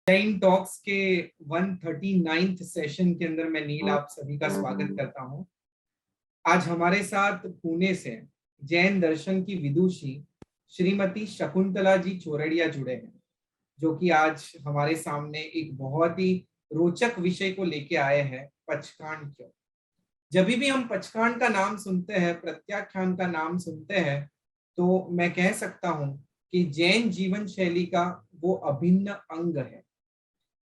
Jain talks के 139th session के अंदर मैं नील आप सभी का स्वागत करता हूं। आज हमारे साथ पुणे से जैन दर्शन की विदुषी श्रीमती शकुंतला जी चोरड़िया जुड़े हैं, जो कि आज हमारे सामने एक बहुत ही रोचक विषय को लेके आए हैं, पचकांड क्यों। जब भी हम पचकांड का नाम सुनते हैं, प्रत्याख्यान का नाम सुनते हैं, तो मैं कह सकता हूं कि जैन जीवन शैली का वो अभिन्न अंग है।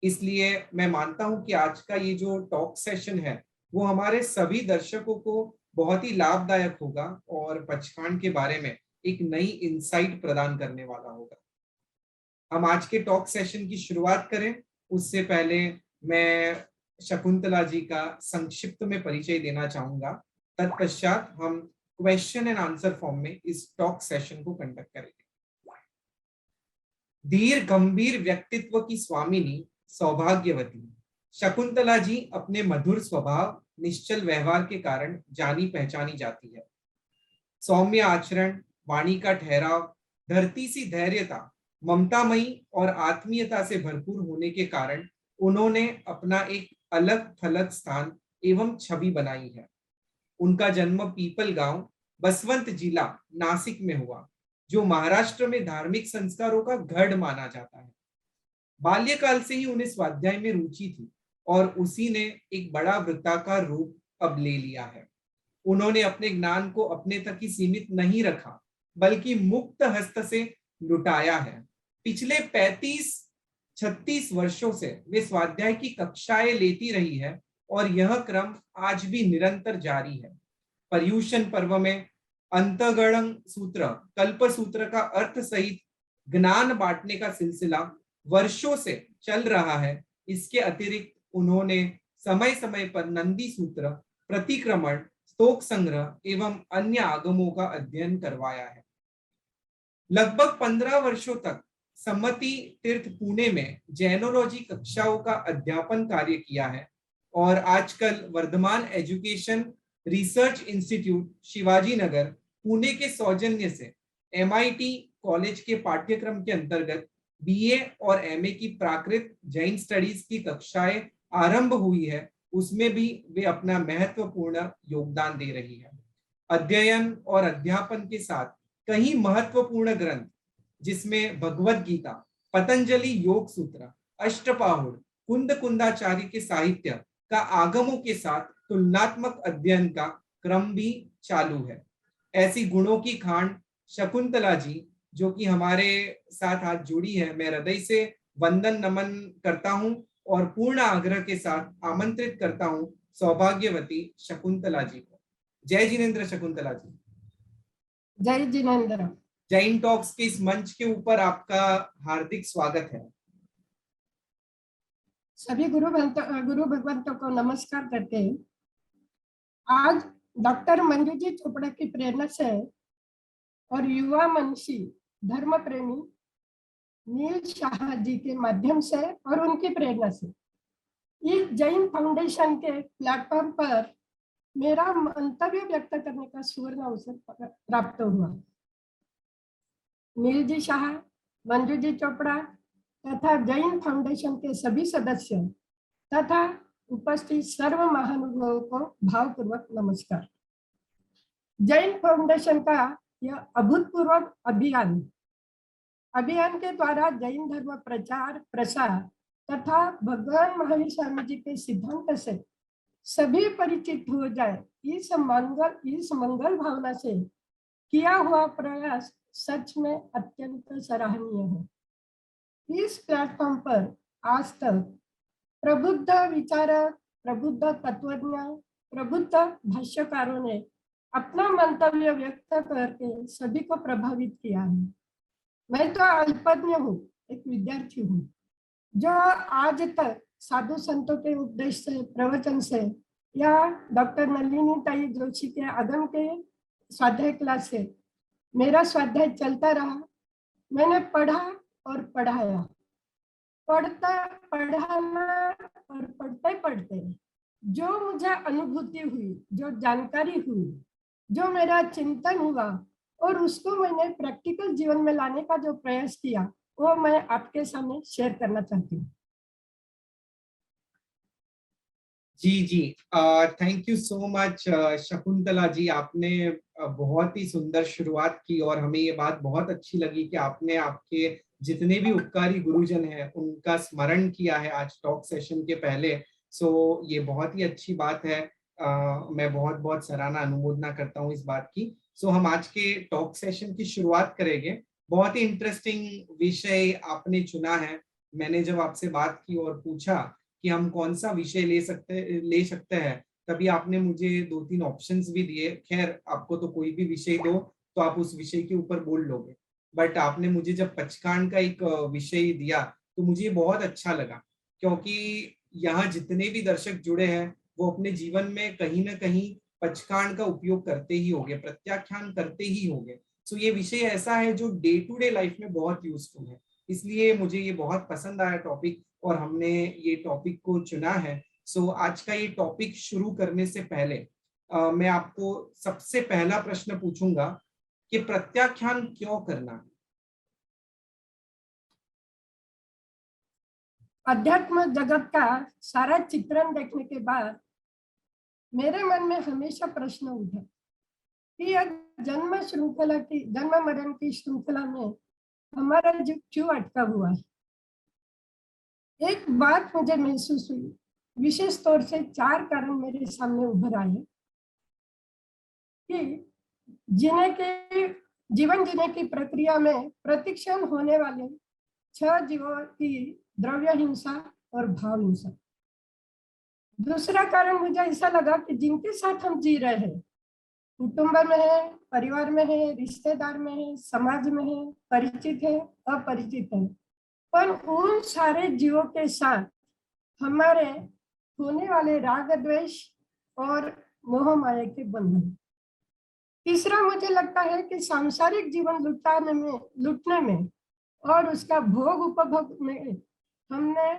इसलिए मैं मानता हूं कि आज का ये जो टॉक सेशन है वो हमारे सभी दर्शकों को बहुत ही लाभदायक होगा और पचकांड के बारे में एक नई इंसाइट प्रदान करने वाला होगा। हम आज के टॉक सेशन की शुरुआत करें उससे पहले मैं शकुंतला जी का संक्षिप्त में परिचय देना चाहूंगा। तत्पश्चात हम क्वेश्चन एंड आंसर फॉर्म में इस टॉक सेशन को कंडक्ट करेंगे। धीर गंभीर व्यक्तित्व की स्वामिनी सौभाग्यवती शकुंतला जी अपने मधुर स्वभाव, निश्चल व्यवहार के कारण जानी पहचानी जाती है। सौम्य आचरण, वाणी का ठहराव, धरती सी धैर्यता, ममतामयी और आत्मीयता से भरपूर होने के कारण उन्होंने अपना एक अलग थलग स्थान एवं छवि बनाई है। उनका जन्म पीपल गांव, बसवंत जिला, नासिक में हुआ, जो महाराष्ट्र में धार्मिक संस्कारों का गढ़ माना जाता है। बाल्यकाल से ही उन्हें स्वाध्याय में रुचि थी और उसी ने एक बड़ा वृत्ताकार रूप अब ले लिया है। उन्होंने अपने ज्ञान को अपने तक ही सीमित नहीं रखा, बल्कि मुक्त हस्त से लुटाया है। पिछले 35-36 वर्षों से वे स्वाध्याय की कक्षाएं लेती रही है और यह क्रम आज भी निरंतर जारी है। पर्युषण पर्व में अंतगणं सूत्र, कल्प सूत्र का अर्थ सहित ज्ञान बांटने का सिलसिला वर्षों से चल रहा है। इसके अतिरिक्त उन्होंने समय समय पर नंदी सूत्र, प्रतिक्रमण, स्तोक संग्रह एवं अन्य आगमों का अध्ययन करवाया है। लगभग 15 वर्षों तक सम्मति तीर्थ पुणे में जैनोलॉजी कक्षाओं का अध्यापन कार्य किया है और आजकल Vardhaman education research institute Shivaji Nagar Pune के सौजन्य से MIT कॉलेज के पाठ्यक्रम के अंतर्गत BA और MA की प्राकृत जैन स्टडीज की कक्षाएं आरंभ हुई है, उसमें भी वे अपना महत्वपूर्ण योगदान दे रही है। अध्ययन और अध्यापन के साथ कई महत्वपूर्ण ग्रंथ, जिसमें भगवत गीता, पतंजलि योग सूत्र, अष्टपाहुड़, कुंद कुंदाचार्य के साहित्य का आगमों के साथ तुलनात्मक अध्ययन का क्रम भी चालू है। ऐसी गुणों की खान शकुंतला जी, जो कि हमारे साथ आज जुड़ी है, मैं हृदय से वंदन नमन करता हूं और पूर्ण आग्रह के साथ आमंत्रित करता हूं सौभाग्यवती शकुंतला जी को। जय जिनेन्द्र शकुंतला जी। जय जिनेन्द्र। जैन टॉक्स के इस मंच के ऊपर आपका हार्दिक स्वागत है। सभी गुरु भगवंतों को नमस्कार करते हैं। आज डॉक्टर मंजू जी चोपड़ा की प्रेरणा से और युवा मनसी धर्म प्रेमी नील शाह जी के माध्यम से और उनकी प्रेरणा से इस जैन फाउंडेशन के प्लेटफॉर्म पर मेरा मंतव्य व्यक्त करने का सुवर्ण अवसर प्राप्त हुआ। नील जी शाह, मंजू जी चोपड़ा तथा जैन फाउंडेशन के सभी सदस्य तथा उपस्थित सर्व महानुभावों को भावपूर्वक नमस्कार। जैन फाउंडेशन का यह अभूतपूर्व अभियान के द्वारा जैन धर्म प्रचार प्रसार तथा भगवान महावीर स्वामी जी के सिद्धांत से सभी परिचित हो जाए, इस मंगल भावना से किया हुआ प्रयास सच में अत्यंत सराहनीय है। इस प्लेटफॉर्म पर आज तक प्रबुद्ध विचारक, प्रबुद्ध तत्वज्ञ, प्रबुद्ध भाष्यकारों ने अपना मंतव्य व्यक्त करके सभी को प्रभावित किया है। मैं तो अल्पज्ञ हूँ, एक विद्यार्थी हूँ, जो आज तक साधु संतों के उपदेश से, प्रवचन से या डॉक्टर नलिनी ताई जोशी के आगम के स्वाध्याय क्लास से मेरा स्वाध्याय चलता रहा। मैंने पढ़ा और पढ़ाया, पढ़ाना और पढ़ते पढ़ते जो मुझे अनुभूति हुई, जो जानकारी हुई, जो मेरा चिंतन हुआ और उसको मैंने प्रैक्टिकल जीवन में लाने का जो प्रयास किया, वो मैं आपके सामने शेयर करना चाहती हूँ। जी जी, thank you so much Shakuntala ji. आपने बहुत ही सुंदर शुरुआत की और हमें ये बात बहुत अच्छी लगी कि आपने आपके जितने भी उपकारी गुरुजन हैं उनका स्मरण किया है आज टॉक सेशन के पहले। सो ये बहुत ही अच्छी बात है। मैं बहुत बहुत सराहना अनुमोदना करता हूँ इस बात की। सो हम आज के टॉक सेशन की शुरुआत करेंगे। बहुत ही इंटरेस्टिंग विषय आपने चुना है। मैंने जब आपसे बात की और पूछा कि हम कौन सा विषय ले सकते हैं, तभी आपने मुझे 2-3 ऑप्शंस भी दिए। खैर, आपको तो कोई भी विषय दो तो आप उस विषय के ऊपर बोल लोगे, बट आपने मुझे जब पचकांड का एक विषय दिया तो मुझे बहुत अच्छा लगा, क्योंकि यहाँ जितने भी दर्शक जुड़े हैं वो अपने जीवन में कहीं ना कहीं पचकांड का उपयोग करते ही होंगे, प्रत्याख्यान करते ही होंगे। सो ये विषय ऐसा है जो डे टू डे लाइफ में बहुत यूजफुल है, इसलिए मुझे ये बहुत पसंद आया टॉपिक और हमने ये टॉपिक को चुना है। सो आज का ये टॉपिक शुरू करने से पहले मैं आपको सबसे पहला प्रश्न पूछूंगा कि प्रत्याख्यान क्यों करना है। अध्यात्म जगत का सारा चित्रण देखने के बाद मेरे मन में हमेशा प्रश्न उठा कि यह जन्म मरण की श्रृंखला में हमारा जीव क्यों अटका हुआ है। एक बात मुझे महसूस हुई, विशेष तौर से 4 कारण मेरे सामने उभर आए कि जीने के जीवन जीने की प्रक्रिया में प्रतिक्षण होने वाले 6 जीवों की द्रव्य हिंसा और भाव हिंसा। दूसरा कारण मुझे ऐसा लगा कि जिनके साथ हम जी रहे हैं, कुटुंब में है, परिवार में है, रिश्तेदार में है, समाज में है, परिचित है, अपरिचित है, पर उन सारे जीवों के साथ हमारे होने वाले राग द्वेष और मोह माया के बंधन। तीसरा मुझे लगता है कि सांसारिक जीवन लुटने में और उसका भोग उपभोग में हमने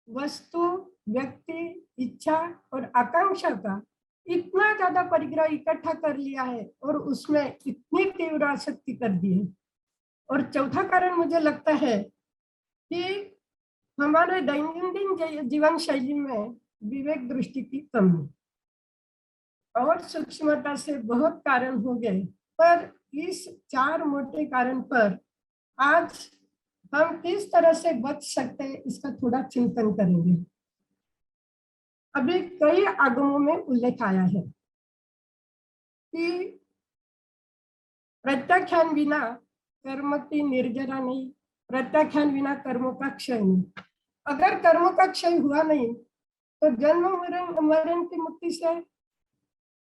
वस्तु, व्यक्ति, इच्छा और आकांक्षा का इतना ज्यादा परिग्रह इकट्ठा कर लिया है और उसमें इतनी तीव्र आसक्ति कर दी है। और चौथा कारण मुझे लगता है कि हमारे दैनंदिन जीवन शैली में विवेक दृष्टि की कमी और सूक्ष्मता से बहुत कारण हो गए, पर इस 4 मोटे कारण पर आज हम किस तरह से बच सकते हैं इसका थोड़ा चिंतन करेंगे। अभी कई आगमों में उल्लेख आया है कि प्रत्याख्यान बिना कर्म की निर्जरा नहीं, प्रत्याख्यान बिना कर्मों का क्षय नहीं। अगर कर्मों का क्षय हुआ नहीं तो जन्म मरण की मुक्ति से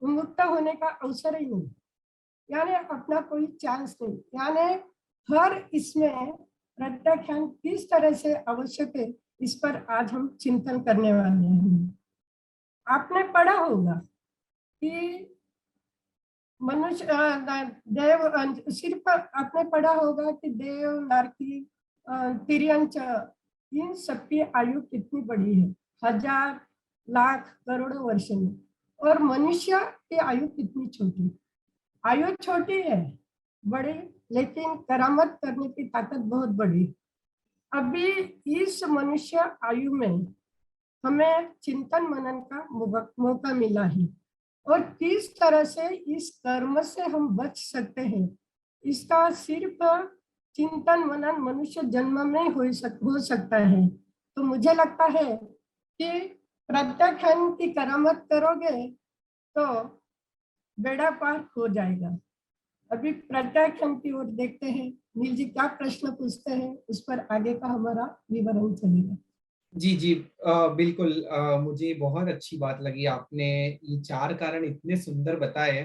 मुक्त होने का अवसर ही नहीं, यानी अपना कोई चांस नहीं। यानी हर इसमें प्रत्याख्यान किस तरह से आवश्यक है, इस पर आज हम चिंतन करने वाले हैं। आपने पढ़ा होगा कि मनुष्य देव सिर्फ आपने पढ़ा होगा कि देव, नारकी, तिर्यंच, इन सबकी आयु कितनी बड़ी है, 1000, लाख, करोड़ों वर्ष में, और मनुष्य की आयु कितनी छोटी। आयु छोटी है, बड़ी, लेकिन करामत करने की ताकत बहुत बड़ी। अभी इस मनुष्य आयु में हमें चिंतन मनन का मौका मिला है और किस तरह से इस कर्म से हम बच सकते हैं, इसका सिर्फ चिंतन मनन मनुष्य जन्म में हो सकता है। तो मुझे लगता है कि प्रत्याख्यान की करामत करोगे तो बेड़ा पार हो जाएगा। अभी प्रत्याख्यान की ओर देखते हैं, नील जी क्या प्रश्न पूछते हैं, उस पर आगे का हमारा विवरण चलेगा। जी जी, बिल्कुल। मुझे बहुत अच्छी बात लगी, आपने ये 4 कारण इतने सुंदर बताए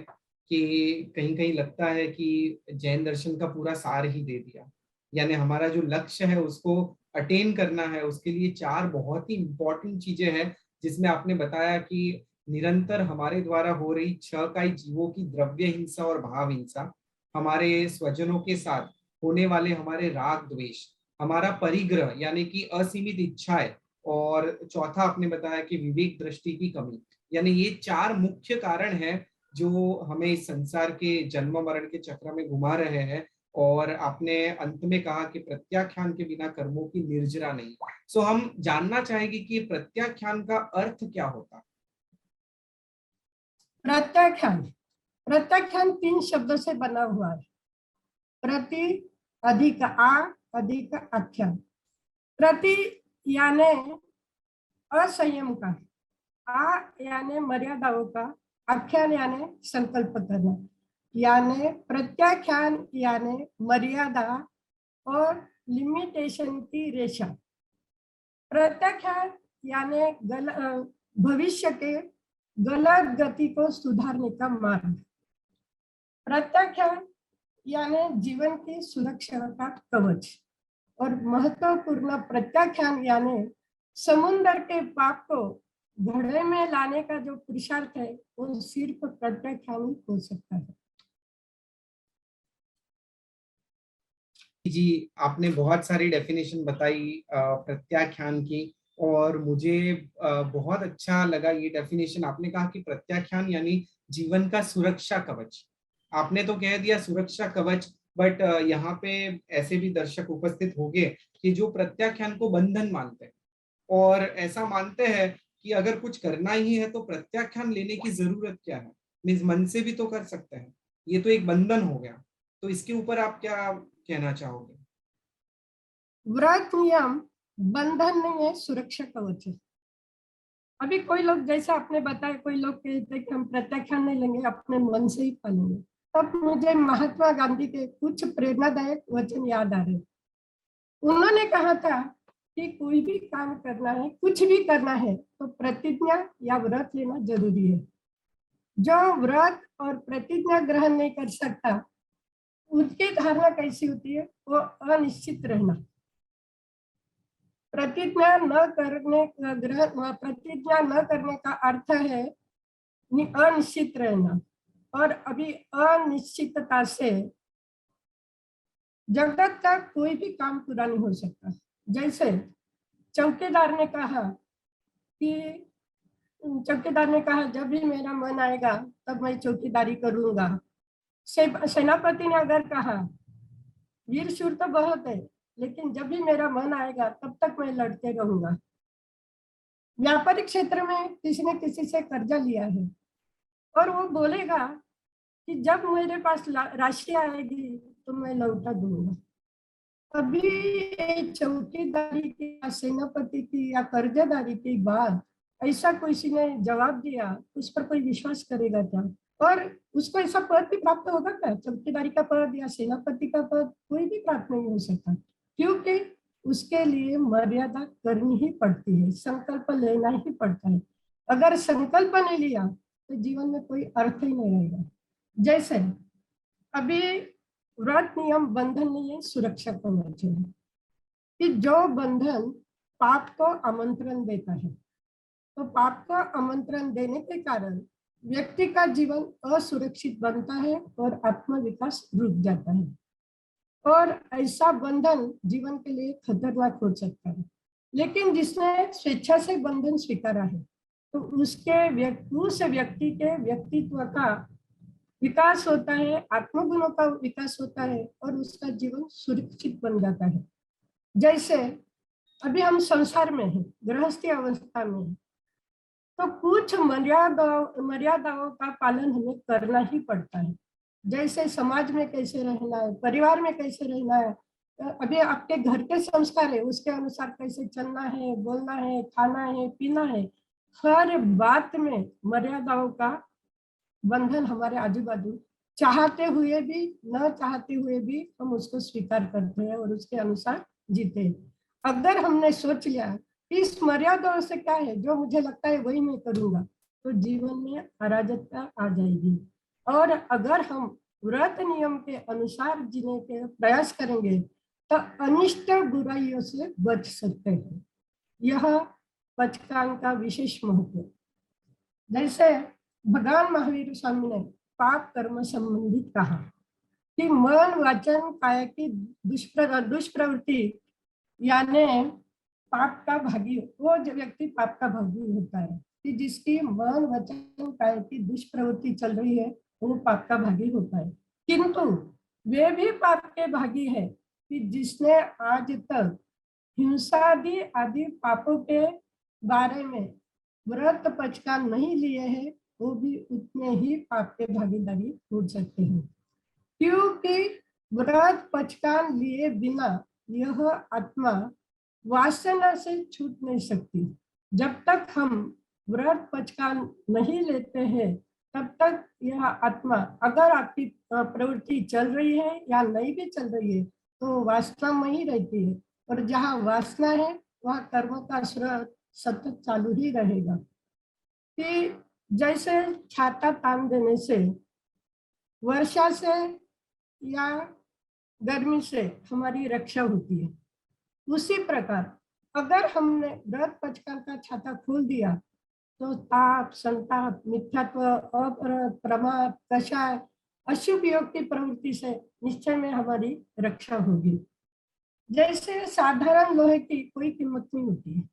कि कहीं कहीं लगता है कि जैन दर्शन का पूरा सार ही दे दिया। यानी हमारा जो लक्ष्य है उसको अटेन करना है, उसके लिए 4 बहुत ही इंपॉर्टेंट चीजें हैं, जिसमें आपने बताया कि निरंतर हमारे द्वारा हो रही 6 काई जीवों की द्रव्य हिंसा और भाव हिंसा, हमारे स्वजनों के साथ होने वाले हमारे राग द्वेष, हमारा परिग्रह यानी कि असीमित इच्छाएं, और चौथा आपने बताया कि विवेक दृष्टि की कमी। यानी ये 4 मुख्य कारण हैं जो हमें इस संसार के जन्म मरण के चक्र में घुमा रहे हैं। और आपने अंत में कहा कि प्रत्याख्यान के बिना कर्मों की निर्जरा नहीं। सो हम जानना चाहेंगे कि प्रत्याख्यान का अर्थ क्या होता है। प्रत्याख्यान, प्रत्याख्यान 3 शब्दों से बना हुआ है। प्रति अधिक आ अधिक आख्यान। प्रति यानी असंयम का, आ यानी मर्यादाओं का, आख्यान यानी संकल्प करना, यानी प्रत्याख्यान यानी मर्यादा और लिमिटेशन की रेखा। प्रत्याख्यान यानी भविष्य के गलत गति को सुधारने का मार्ग। प्रत्याख्यान यानी जीवन की सुरक्षा का कवच। और महत्वपूर्ण प्रत्याख्यान यानी समुद्र के पाप को घड़े में लाने का जो पुरुषार्थ है वो सिर्फ प्रत्याख्यान ही हो सकता है। जी, आपने बहुत सारी डेफिनेशन बताई प्रत्याख्यान की, और मुझे बहुत अच्छा लगा ये डेफिनेशन। आपने कहा कि प्रत्याख्यान यानी जीवन का सुरक्षा कवच। आपने तो कह दिया सुरक्षा कवच, बट यहाँ पे ऐसे भी दर्शक उपस्थित होंगे कि जो प्रत्याख्यान को बंधन मानते हैं और ऐसा मानते हैं कि अगर कुछ करना ही है तो प्रत्याख्यान लेने की जरूरत क्या है, मीन्स मन से भी तो कर सकते हैं, ये तो एक बंधन हो गया। तो इसके ऊपर आप क्या कहना चाहोगे? व्रत नियम बंधन नहीं है, सुरक्षा कवच है। अभी कोई लोग, जैसा आपने बताया, कोई लोग कहते हैं कि हम प्रत्याख्यान नहीं लेंगे, अपने मन से ही पालेंगे। तब मुझे महात्मा गांधी के कुछ प्रेरणादायक वचन याद आ रहे। उन्होंने कहा था कि कोई भी काम करना है, कुछ भी करना है, तो प्रतिज्ञा या व्रत लेना जरूरी है। जो व्रत और प्रतिज्ञा ग्रहण नहीं कर सकता, उसकी धारणा कैसी होती है? वो अनिश्चित रहना। प्रतिज्ञा न करने प्रतिज्ञा न करने का अर्थ है अनिश्चित रहना। और अभी अनिश्चितता से जगत का कोई भी काम पूरा नहीं हो सकता। जैसे चौकीदार ने कहा कि चौकीदार ने कहा जब भी मेरा मन आएगा तब मैं चौकीदारी करूंगा। सेनापति ने अगर कहा वीर शूर तो बहुत है, लेकिन जब भी मेरा मन आएगा तब तक मैं लड़ते रहूंगा। व्यापारिक क्षेत्र में किसी ने किसी से कर्जा लिया है और वो बोलेगा कि जब मेरे पास राशि आएगी तो मैं लौटा दूंगा। अभी चौकीदारी की या सेनापति की या कर्जदारी की बात ऐसा किसी ने जवाब दिया, उस पर कोई विश्वास करेगा क्या? और उसको ऐसा पद भी प्राप्त होगा क्या? चौकीदारी का पद या सेनापति का पद कोई भी प्राप्त नहीं हो सकता, क्योंकि उसके लिए मर्यादा करनी ही पड़ती है, संकल्प लेना ही पड़ता है। अगर संकल्प नहीं लिया तो जीवन में कोई अर्थ ही नहीं रहेगा। जैसे अभी व्रत नियम बंधन नहीं है, सुरक्षा कवच है। कि जो बंधन पाप को आमंत्रण देता है, तो पाप को आमंत्रण देने के कारण व्यक्ति का जीवन असुरक्षित बनता है और आत्मविकास रुक जाता है। और ऐसा बंधन जीवन के लिए खतरनाक हो सकता है। लेकिन जिसने स्वेच्छा से बंधन स्वीकारा है, तो उस व्यक्ति के व्यक्तित्व का विकास होता है, आत्मगुणों का विकास होता है और उसका जीवन सुरक्षित बन जाता है। जैसे अभी हम संसार में हैं, गृहस्थी अवस्था में हैं, तो कुछ मर्यादाओं का पालन हमें करना ही पड़ता है। जैसे समाज में कैसे रहना है, परिवार में कैसे रहना है, अभी आपके घर के संस्कार है उसके अनुसार कैसे चलना है, बोलना है, खाना है, पीना है। हर बात में मर्यादाओं का बंधन हमारे आजू बाजू, चाहते हुए भी न चाहते हुए भी हम उसको स्वीकार करते हैं और उसके अनुसार जीते हैं। अगर हमने सोच लिया इस मर्यादाओं से क्या है, जो मुझे लगता है वही मैं करूंगा, तो जीवन में अराजकता आ जाएगी। और अगर हम व्रत नियम के अनुसार जीने के प्रयास करेंगे तो अनिष्ट बुराइयों से बच सकते हैं। यह पंचकांग का विशेष महत्व। जैसे भगवान महावीर स्वामी ने पाप कर्म संबंधित कहा कि मन वचन काया की दुष्प्रवृत्ति यानी पाप का भागी, वो जो व्यक्ति पाप का भागी होता है कि जिसकी मन वचन काया की दुष्प्रवृत्ति चल रही है, वो पाप का भागी होता है। किंतु वे भी पाप के भागी है कि जिसने आज तक हिंसा आदि पापों के बारे में व्रत पंचकाम नहीं लिए हैं, वो भी उतने ही पाप के भागीदारी हो सकते हैं, क्योंकि व्रत पचकान लिए बिना यह आत्मा वासना से छूट नहीं सकती। जब तक हम व्रत पचकान नहीं लेते हैं तब तक यह आत्मा, अगर आपकी प्रवृत्ति चल रही है या नहीं भी चल रही है, तो वासना में ही रहती है, और जहाँ वासना है वहाँ कर्म का स्रोत सतत चालू ही रहेगा। कि जैसे छाता तान देने से, वर्षा से या गर्मी से हमारी रक्षा होती है, उसी प्रकार अगर हमने व्रत पचकान का छाता खोल दिया तो ताप, संताप, मिथ्यात्व, अपराध, प्रमाद, कषाय, अशुभ योग की प्रवृत्ति से निश्चय में हमारी रक्षा होगी। जैसे साधारण लोहे की कोई कीमत नहीं होती है,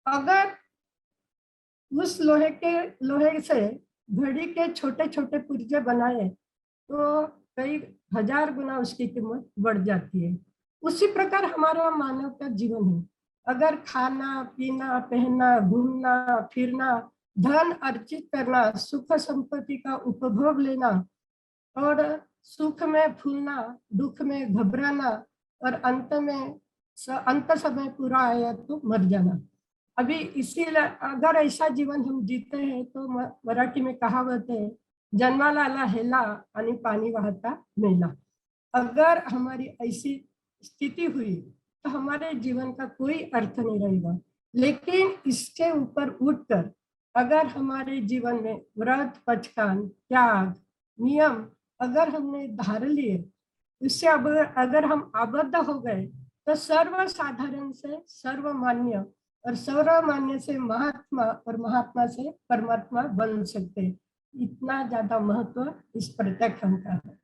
अगर उस लोहे से घड़ी के छोटे छोटे पुर्जे बनाए तो कई हजार गुना उसकी कीमत बढ़ जाती है। उसी प्रकार हमारा मानव का जीवन है। अगर खाना, पीना, पहनना, घूमना फिरना, धन अर्जित करना, सुख संपत्ति का उपभोग लेना, और सुख में फूलना, दुख में घबराना, और अंत समय पूरा आया तो मर जाना। अभी इसीलिए अगर ऐसा जीवन हम जीते हैं तो मराठी में कहावत है, जन्माला आला हेला आणि पाणी वाहता मेला। अगर हमारी ऐसी स्थिति हुई तो हमारे जीवन का कोई अर्थ नहीं रहेगा। लेकिन इसके ऊपर उठकर अगर हमारे जीवन में व्रत, पचकान, त्याग, नियम अगर हमने धार लिए, इससे अगर हम आबद्ध हो गए तो सर्वसाधारण से सर्वमान्य, और सर्वमान्य से महात्मा, और महात्मा से परमात्मा बन सकते। इतना ज्यादा महत्व इस प्रत्याख्यान का है।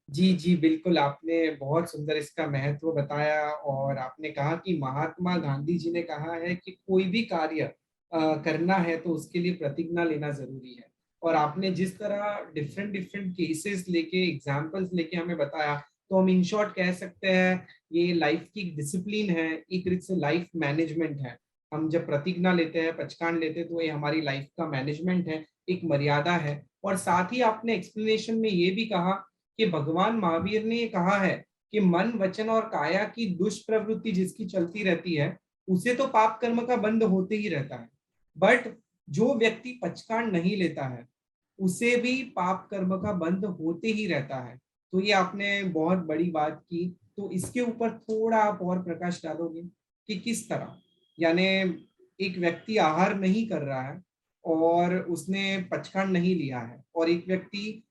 जी जी बिल्कुल, आपने बहुत सुंदर इसका महत्व बताया। और आपने कहा कि महात्मा गांधी जी ने कहा है कि कोई भी कार्य करना है तो उसके लिए प्रतिज्ञा लेना जरूरी है। और आपने जिस तरह डिफरेंट डिफरेंट केसेस लेके, एग्जांपल्स लेके हमें बताया, तो हम इन शॉर्ट कह सकते हैं ये लाइफ की डिसिप्लिन है, एक तरह से लाइफ मैनेजमेंट है। हम जब प्रतिज्ञा लेते हैं, पचकान लेते हैं, तो ये हमारी लाइफ का मैनेजमेंट है, एक मर्यादा है। और साथ ही आपने एक्सप्लेनेशन में ये भी कहा कि भगवान महावीर ने ये कहा है कि मन, वचन और काया की दुष्प्रवृत्ति जिसकी चलती रहती है उसे तो पाप कर्म का बंध होते ही रहता है, बट जो व्यक्ति पचकान नहीं लेता है उसे भी पाप कर्म का बंध होते ही रहता है। तो ये आपने बहुत बड़ी बात की। तो इसके ऊपर थोड़ा आप और प्रकाश डालोगे कि किस तरह, यानी एक व्यक्ति आहार नहीं कर रहा है और उसने पचकान नहीं लिया है, और एक व्यक्ति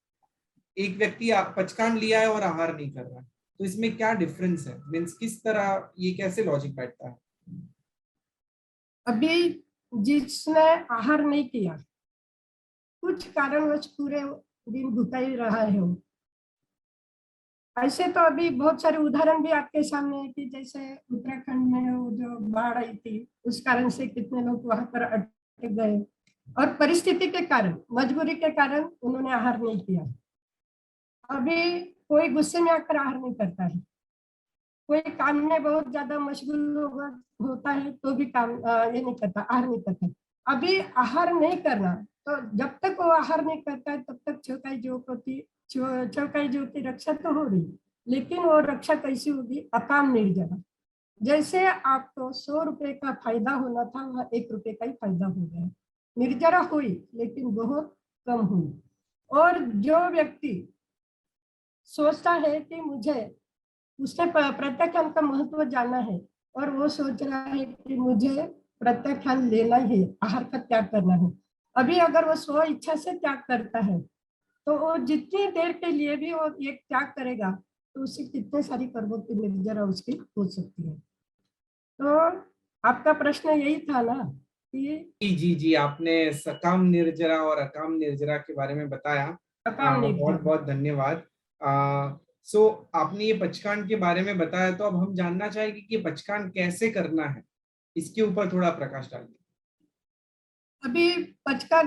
पचकान लिया है और आहार नहीं कर रहा है, तो इसमें क्या डिफरेंस है? मीन्स किस तरह, ये कैसे लॉजिक बैठता है? अभी जिसने आहार नहीं किया, कुछ कारणवश पूरे दिन भूखा ही रहा है वो, ऐसे तो अभी बहुत सारे उदाहरण भी आपके सामने है कि जैसे उत्तराखंड में वो जो बाढ़ आई थी, उस कारण से कितने लोग वहां पर अटक गए, और परिस्थिति के कारण, मजबूरी के कारण उन्होंने आहार नहीं किया। अभी कोई गुस्से में आकर आहार नहीं करता है, कोई काम में बहुत ज्यादा मशगूल होता है तो भी काम ये नहीं करता, आहार नहीं करता। अभी आहार नहीं करना, तो जब तक वो आहार नहीं करता है तब तक चौकाई जीव की रक्षा तो हो रही, लेकिन वो रक्षा कैसी होगी? अकाम निर्जरा। जैसे आपको 100 रुपए का फायदा होना था, वह 1 रुपए का ही फायदा हो गया। निर्जरा हुई लेकिन बहुत कम हुई। और जो व्यक्ति सोचता है कि मुझे उसने प्रत्याख्यान का महत्व जाना है, और वो सोच रहा है कि मुझे प्रत्याख्यान लेना ही है, आहार का त्याग करना है, अभी अगर वो स्व इच्छा से त्याग करता है तो वो जितनी देर के लिए भी वो ये त्याग करेगा तो उससे कितने सारी कर्मों की निर्जरा उसकी हो सकती है। तो आपका प्रश्न यही था ना कि जी जी जी, आपने सकाम निर्जरा और अकाम निर्जरा के बारे में बताया। अकाम बहुत निर्जरा। बहुत धन्यवाद। सो आपने ये पचकान के बारे में बताया, तो अब हम जानना चाहेंगे कि पचकान कैसे करना है, इसके ऊपर थोड़ा प्रकाश डालिए। अभी पचका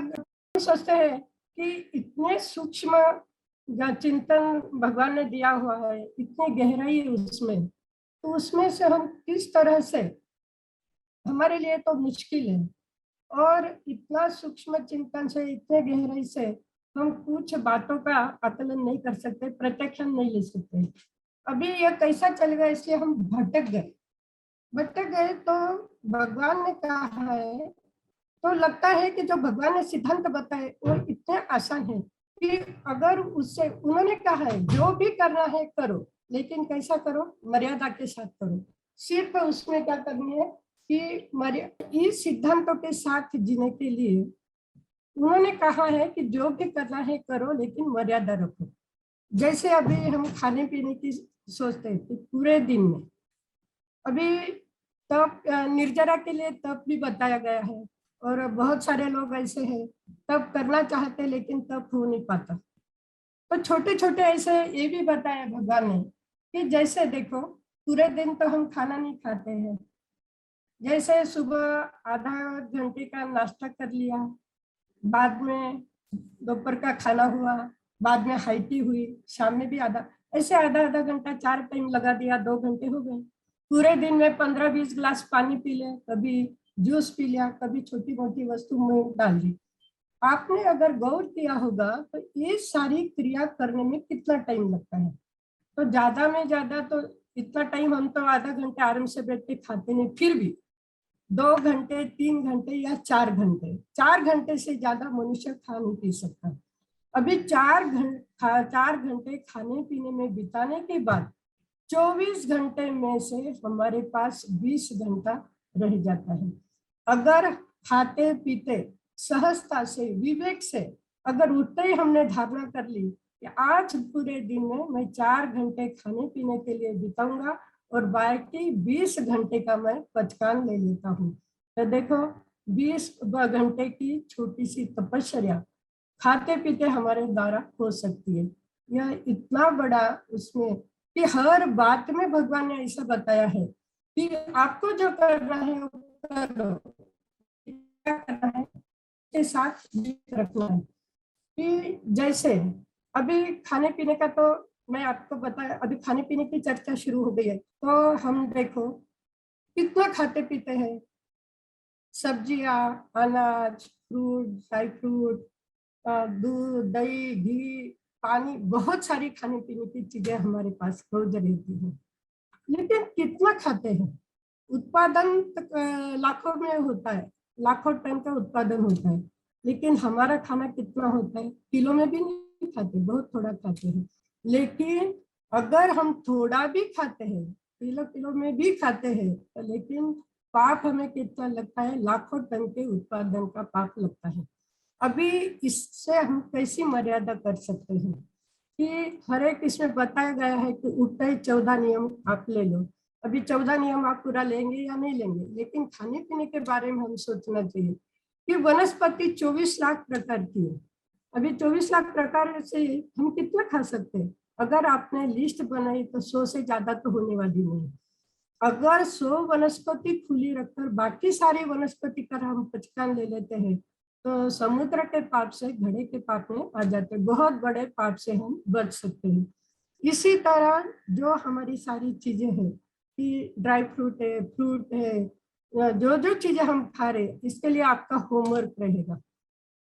सोचते हैं कि इतने सूक्ष्म चिंतन भगवान ने दिया हुआ है, इतनी गहराई है उसमें, तो उसमें से हम किस तरह से, हमारे लिए तो मुश्किल है, और इतना सूक्ष्म चिंतन से, इतने गहराई से हम कुछ बातों का आकलन नहीं कर सकते, प्रत्यक्षण नहीं ले सकते। अभी ये कैसा चल गया, इसलिए हम भटक गए तो भगवान ने कहा है, तो लगता है कि जो भगवान ने सिद्धांत बताए वो इतने आसान है कि अगर उससे, उन्होंने कहा है जो भी करना है करो, लेकिन कैसा करो, मर्यादा के साथ करो। सिर्फ उसमें क्या करनी है कि इस सिद्धांतों के साथ जीने के लिए उन्होंने कहा है कि जो भी करना है करो, लेकिन मर्यादा रखो। जैसे अभी हम खाने पीने की सोचते हैं कि पूरे दिन में, अभी तप निर्जरा के लिए तप भी बताया गया है, और बहुत सारे लोग ऐसे हैं तप करना चाहते लेकिन तप हो नहीं पाता। तो छोटे छोटे ऐसे ये भी बताया भगवान ने कि जैसे देखो, पूरे दिन तो हम खाना नहीं खाते हैं, जैसे सुबह आधा घंटे का नाश्ता कर लिया, बाद में दोपहर का खाना हुआ, बाद में हाई टी हुई, शाम में भी आधा, ऐसे आधा आधा घंटा 4 टाइम लगा दिया, 2 घंटे हो गए। पूरे दिन में 15-20 ग्लास पानी पी ले, कभी जूस पी लिया, कभी छोटी मोटी वस्तु में डाल दी। आपने अगर गौर किया होगा तो ये सारी क्रिया करने में कितना टाइम लगता है? तो ज्यादा में ज्यादा तो इतना टाइम हम तो आधा घंटे आराम से बैठ के खाते नहीं, फिर भी 2 घंटे, 3 घंटे या 4 घंटे, 4 घंटे से ज्यादा मनुष्य खा नहीं पी सकता। अभी 4 घंटे खाने पीने में बिताने के बाद 24 घंटे में से हमारे पास 20 घंटा रह जाता है। अगर खाते पीते सहजता से, विवेक से, अगर उठते ही हमने धारणा कर ली कि आज पूरे दिन में मैं 4 घंटे खाने पीने के लिए बिताऊंगा और बाकी 20 घंटे का मैं पचकान ले लेता हूँ, तो देखो 20 घंटे की छोटी सी तपस्या खाते पीते हमारे द्वारा हो सकती है। यह इतना बड़ा उसमें कि हर बात में भगवान ने ऐसा बताया है कि आपको जो करना है वो करो, क्या करना है के साथ रखना है। कि जैसे अभी खाने पीने का तो मैं आपको बताया, अभी खाने पीने की चर्चा शुरू हो गई है, तो हम देखो कितना खाते पीते हैं, सब्जियां, अनाज, फ्रूट, ड्राई फ्रूट, दूध, दही, घी, पानी, बहुत सारी खाने पीने की चीजें हमारे पास रोज रहती है, लेकिन कितना खाते हैं? उत्पादन लाखों में होता है, लाखों टन का उत्पादन होता है, लेकिन हमारा खाना कितना होता है? किलो में भी नहीं खाते, बहुत थोड़ा खाते हैं। लेकिन अगर हम थोड़ा भी खाते हैं, किलो किलो में भी खाते हैं, तो लेकिन पाप हमें कितना लगता है? लाखों टन के उत्पादन का पाप लगता है। अभी इससे हम कैसी मर्यादा कर सकते हैं कि हर एक इसमें बताया गया है कि उठते ही 14 नियम आप ले लो। अभी 14 नियम आप पूरा लेंगे या नहीं लेंगे, लेकिन खाने पीने के बारे में हम सोचना चाहिए कि वनस्पति 24 लाख प्रकार की है। अभी 24 लाख प्रकार से हम कितना खा सकते हैं? अगर आपने लिस्ट बनाई तो 100 से ज्यादा तो होने वाली नहीं। अगर 100 वनस्पति खुली रखकर बाकी सारी वनस्पति कर हम पचकान ले लेते हैं, तो समुद्र के पाप से घड़े के पाप में आ जाते हैं, बहुत बड़े पाप से हम बच सकते हैं। इसी तरह जो हमारी सारी चीजें हैं कि ड्राई फ्रूट है, जो जो चीजें हम खा रहे हैं, इसके लिए आपका होमवर्क रहेगा।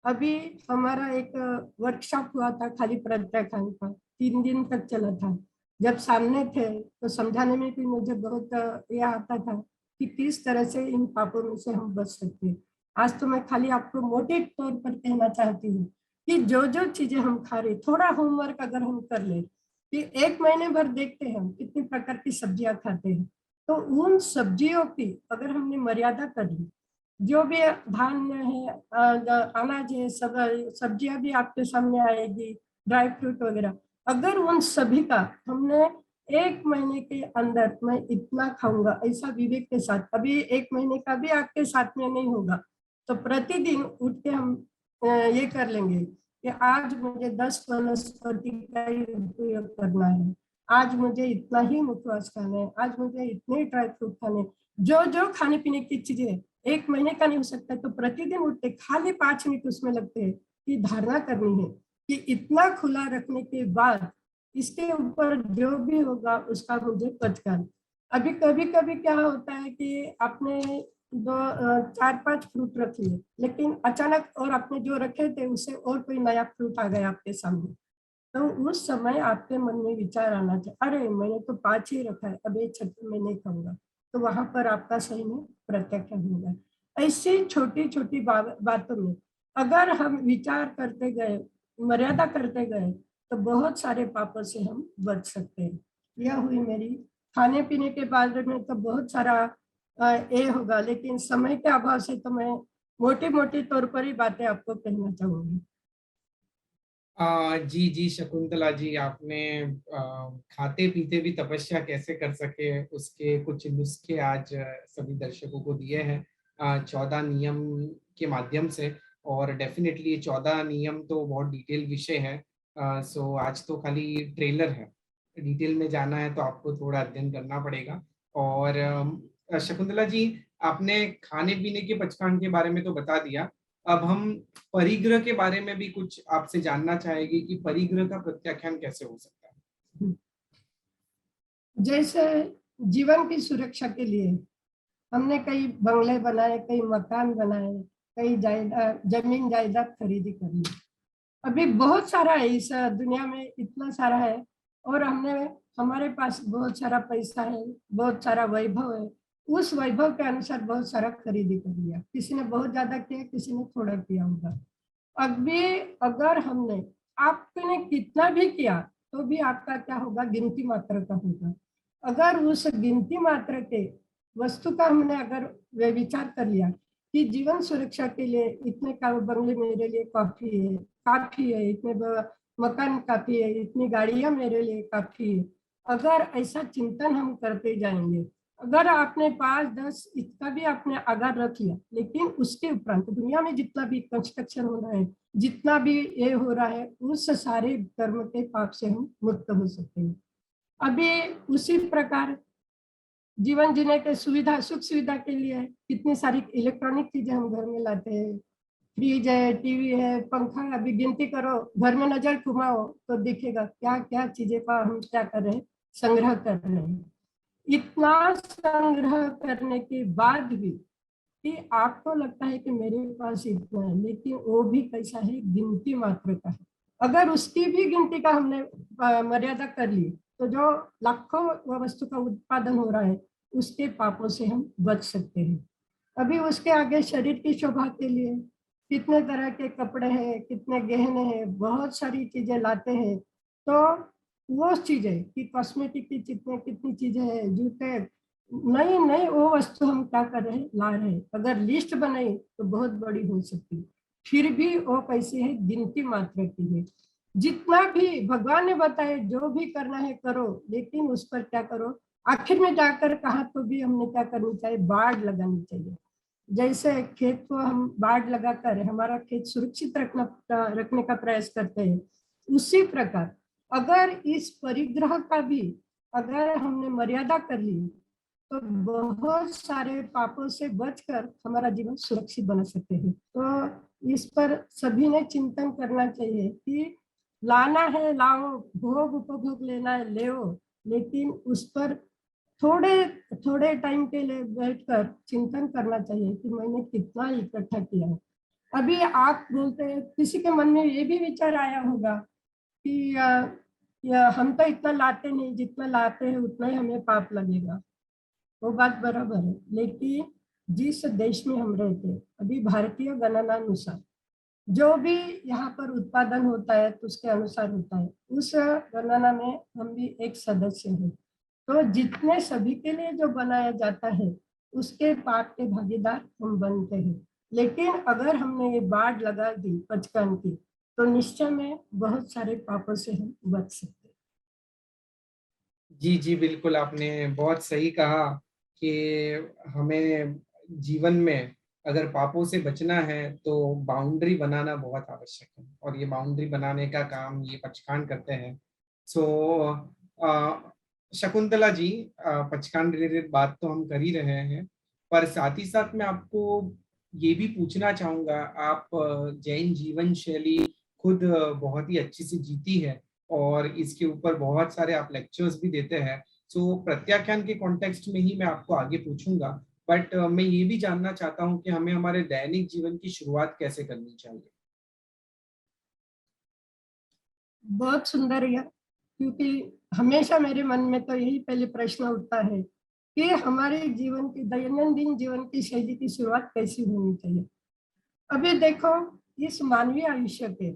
अभी हमारा एक वर्कशॉप हुआ था खाली प्रत्याख्यान का, 3 दिन तक चला था। जब सामने थे तो समझाने में भी मुझे बहुत यह आता था कि किस तरह से इन पापों में से हम बच सकते हैं। आज तो मैं खाली आपको मोटे तौर पर कहना चाहती हूँ कि जो जो चीजें हम खा रहे, थोड़ा होमवर्क अगर हम कर ले कि 1 महीने भर देखते हैं हम कितनी प्रकार की सब्जियां खाते हैं, तो उन सब्जियों की अगर हमने मर्यादा कर ली, जो भी धान्य है, अनाज है, सब सब्जियां भी आपके सामने आएगी, ड्राई फ्रूट वगैरह, अगर उन सभी का हमने 1 महीने के अंदर मैं इतना खाऊंगा ऐसा विवेक के साथ, अभी 1 महीने का भी आपके साथ में नहीं होगा, तो प्रतिदिन उठ के हम ये कर लेंगे कि आज मुझे 10 वनस्पति का ही उपयोग करना है, आज मुझे इतना ही मुखवास खाना है, आज मुझे इतने ड्राई फ्रूट खाने, जो जो खाने पीने की चीजें 1 महीने का नहीं हो सकता, तो प्रतिदिन उठते खाली 5 मिनट उसमें लगते हैं कि धारणा करनी है कि इतना खुला रखने के बाद इसके ऊपर जो भी होगा उसका मुझे पचकान। अभी कभी कभी क्या होता है कि आपने चार पांच फ्रूट रख लिए, लेकिन अचानक और आपने जो रखे थे उससे और कोई नया फ्रूट आ गया आपके सामने, तो उस समय आपके मन में विचार आना चाहिए, अरे मैंने तो पांच ही रखा है, अब ये छठा मैं नहीं खाऊंगा। तो वहां पर आपका सही में प्रत्याख्यान होगा। ऐसी छोटी छोटी बातों में अगर हम विचार करते गए, मर्यादा करते गए, तो बहुत सारे पापों से हम बच सकते हैं। यह हुई मेरी खाने पीने के बारे में। तो बहुत सारा ये होगा, लेकिन समय के अभाव से तो मैं मोटी मोटी तौर पर ही बातें आपको कहना चाहूंगी। जी जी शकुंतला जी, आपने खाते पीते भी तपस्या कैसे कर सके उसके कुछ नुस्खे आज सभी दर्शकों को दिए हैं 14 नियम के माध्यम से। और डेफिनेटली ये 14 नियम तो बहुत डिटेल विषय है। सो आज तो खाली ट्रेलर है, डिटेल में जाना है तो आपको थोड़ा अध्ययन करना पड़ेगा। और शकुंतला जी, आपने खाने पीने के पचकान के बारे में तो बता दिया। अब हम परिग्रह के बारे में भी कुछ आपसे जानना चाहेंगे कि परिग्रह का प्रत्याख्यान कैसे हो सकता है। जैसे जीवन की सुरक्षा के लिए हमने कई बंगले बनाए, कई मकान बनाए, कई जायदाद जमीन जायदाद खरीदी कर ली। अभी बहुत सारा है इस दुनिया में, इतना सारा है। और हमने हमारे पास बहुत सारा पैसा है, बहुत सारा वैभव है। उस वैभव के अनुसार बहुत सारा खरीदी कर लिया। किसी ने बहुत ज्यादा किया, किसी ने थोड़ा किया होगा। अभी अगर हमने, आपने कितना भी किया तो भी आपका क्या होगा, गिनती मात्र का होगा। अगर उस गिनती मात्र के वस्तु का हमने अगर वे विचार कर लिया कि जीवन सुरक्षा के लिए इतने का बंगले मेरे लिए काफी है, इतने मकान काफी है, इतनी गाड़ियां मेरे लिए काफी है। अगर ऐसा चिंतन हम करते जाएंगे, अगर आपने 5-10 इसका भी आपने आगार रख लिया, लेकिन उसके उपरांत दुनिया में जितना भी कंस्ट्रक्शन हो रहा है, जितना भी ये हो रहा है, उस सारे कर्म के पाप से हम मुक्त हो सकते हैं। अभी उसी प्रकार जीवन जीने के सुविधा, सुख सुविधा के लिए कितनी सारी इलेक्ट्रॉनिक चीजें हम घर में लाते हैं। फ्रिज है, टीवी है, पंखा है। अभी गिनती करो, घर में नजर घुमाओ तो दिखेगा क्या क्या चीजें का हम क्या कर रहे हैं, संग्रह कर रहे हैं। इतना संग्रह करने के बाद भी कि आपको लगता है कि मेरे पास इतना है, लेकिन वो भी कैसा है, गिनती मात्र का है। अगर उसकी भी गिनती का हमने मर्यादा कर ली, तो जो लाखों वस्तु का उत्पादन हो रहा है, उसके पापों से हम बच सकते हैं। अभी उसके आगे शरीर की शोभा के लिए कितने तरह के कपड़े हैं, कितने गहने हैं, बहुत सारी चीजें लाते हैं। तो वो चीजें कि कॉस्मेटिक की कितने कितनी चीजें हैं, जूते, नहीं नहीं, वो वस्तु हम क्या कर रहे हैं, ला रहे हैं। अगर लिस्ट बनाई तो बहुत बड़ी हो सकती है, फिर भी वो कैसी है, गिनती मात्र की है। जितना भी भगवान ने बताया जो भी करना है करो, लेकिन उस पर क्या करो, आखिर में जाकर कहा तो भी हमने क्या करनी चाहिए, बाड़ लगानी चाहिए। जैसे खेत को हम बाड़ लगाकर हमारा खेत सुरक्षित रखने का प्रयास करते हैं, उसी प्रकार अगर इस परिग्रह का भी अगर हमने मर्यादा कर ली, तो बहुत सारे पापों से बचकर हमारा जीवन सुरक्षित बना सकते हैं। तो इस पर सभी ने चिंतन करना चाहिए कि लाना है लाओ, भोग उपभोग लेना है ले, लेकिन उस पर थोड़े थोड़े टाइम के लिए बैठकर चिंतन करना चाहिए कि मैंने कितना इकट्ठा किया है। अभी आप बोलते हैं, किसी के मन में ये भी विचार आया होगा कि हम तो इतना लाते नहीं, जितना लाते हैं उतना ही हमें पाप लगेगा। वो बात बराबर है, लेकिन जिस देश में हम रहते हैं, अभी भारतीय गणना अनुसार जो भी यहाँ पर उत्पादन होता है तो उसके अनुसार होता है। उस गणना में हम भी एक सदस्य हैं। तो जितने सभी के लिए जो बनाया जाता है, उसके पाप के भागीदार हम बनते हैं। लेकिन अगर हमने ये बाड़ लगा दी पचकान की, तो निश्चय में बहुत सारे पापों से हम बच सकते हैं। जी जी बिल्कुल, आपने बहुत सही कहा कि हमें जीवन में अगर पापों से बचना है तो बाउंड्री बनाना बहुत आवश्यक है, और ये बाउंड्री बनाने का काम ये पचकान करते हैं। सो शकुंतला जी, पचकान रिलेटेड बात तो हम कर ही रहे हैं, पर साथ ही साथ मैं आपको ये भी पूछना चाहूंगा, आप जैन जीवन शैली खुद बहुत ही अच्छी से जीती है और इसके ऊपर बहुत सारे आप लेक्चर्स भी देते हैं। सो प्रत्याख्यान के कॉन्टेक्स्ट में ही मैं आपको आगे पूछूंगा बट मैं ये भी जानना चाहता हूँ कि हमें हमारे दैनिक जीवन की शुरुआत कैसे करनी चाहिए। बहुत सुंदर है, क्योंकि हमेशा मेरे मन में तो यही पहले प्रश्न उठता है कि हमारे जीवन की दैनंदिन जीवन की शैली की शुरुआत कैसी होनी चाहिए। अभी देखो, इस मानवीय आयुष्य के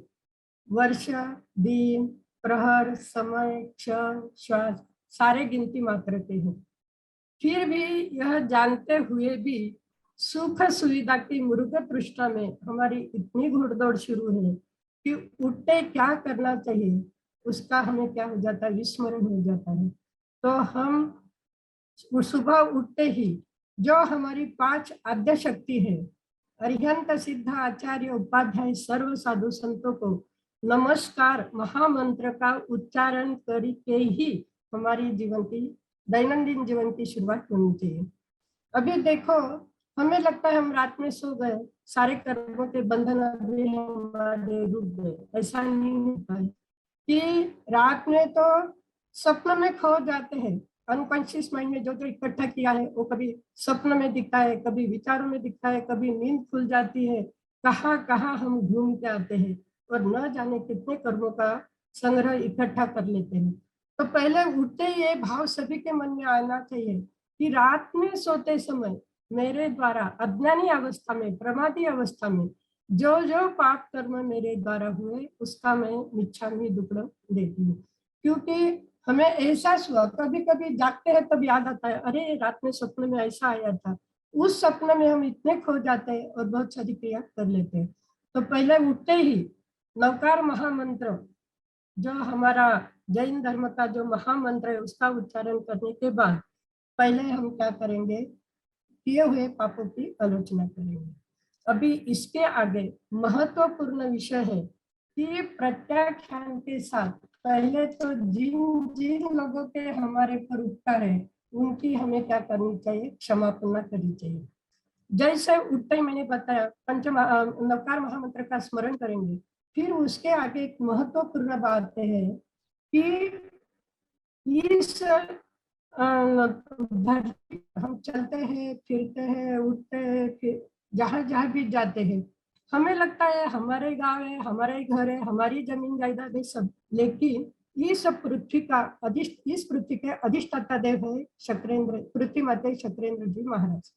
वर्ष, दिन, प्रहर, समय, क्षण, श्वास सारे गिनती मात्र के हैं। फिर भी यह जानते हुए भी सुख सुविधा की मुर्ग पृष्ठ में हमारी इतनी घुड़दौड़ शुरू है कि उठते क्या करना चाहिए उसका हमें क्या हो जाता है, विस्मरण हो जाता है। तो हम सुबह उठते ही जो हमारी 5 आद्य शक्ति है, अरिहंत सिद्ध आचार्य उपाध्याय सर्व साधु संतों को नमस्कार महामंत्र का उच्चारण करके ही हमारी जीवन की दैनंदिन जीवन की शुरुआत होनी चाहिए। अभी देखो, हमें लगता है हम रात में सो गए, सारे कर्मों के बंधन अभी हमारे रुक गए। ऐसा नहीं होता है कि रात में तो सपन में खो जाते हैं। अनकॉन्शियस माइंड में जो जो इकट्ठा किया है वो कभी सपन में दिखता है, कभी विचारों में दिखता है, कभी नींद खुल जाती है। कहाँ कहाँ हम घूम के आते हैं और न जाने कितने कर्मों का संग्रह इकट्ठा कर लेते हैं। तो पहले उठते ही ये भाव सभी के मन में आना चाहिए कि रात में सोते समय मेरे द्वारा अज्ञानी अवस्था में, प्रमादी अवस्था में जो जो पाप कर्म मेरे द्वारा हुए उसका मैं मिच्छामि दुक्कड़म देती हूँ। क्योंकि हमें एहसास हुआ, कभी कभी जागते हैं तब याद आता है, अरे रात में सपने में ऐसा आया था। उस सपने में हम इतने खो जाते हैं और बहुत सारी क्रिया कर लेते हैं। तो पहले उठते ही नवकार महामंत्र, जो हमारा जैन धर्म का जो महामंत्र है उसका उच्चारण करने के बाद पहले हम क्या करेंगे, किए हुए पापों की आलोचना करेंगे। अभी इसके आगे महत्वपूर्ण विषय है कि प्रत्याख्यान के साथ पहले तो जिन जिन लोगों के हमारे पर उपकार है उनकी हमें क्या करनी चाहिए, क्षमापना करनी चाहिए। जैसे उठते ही मैंने बताया नवकार महामंत्र का स्मरण करेंगे। फिर उसके आगे एक महत्वपूर्ण बात है कि इस धरती हम चलते हैं, फिरते हैं, उठते हैं, फिर जहां जहां भी जाते हैं हमें लगता है हमारे गांव है, हमारे घर है, हमारी जमीन जायदाद है सब। लेकिन इस पृथ्वी का इस पृथ्वी के अधिष्ठाता देव है शक्रेंद्र, पृथ्वी माते शक्रेंद्र जी महाराज।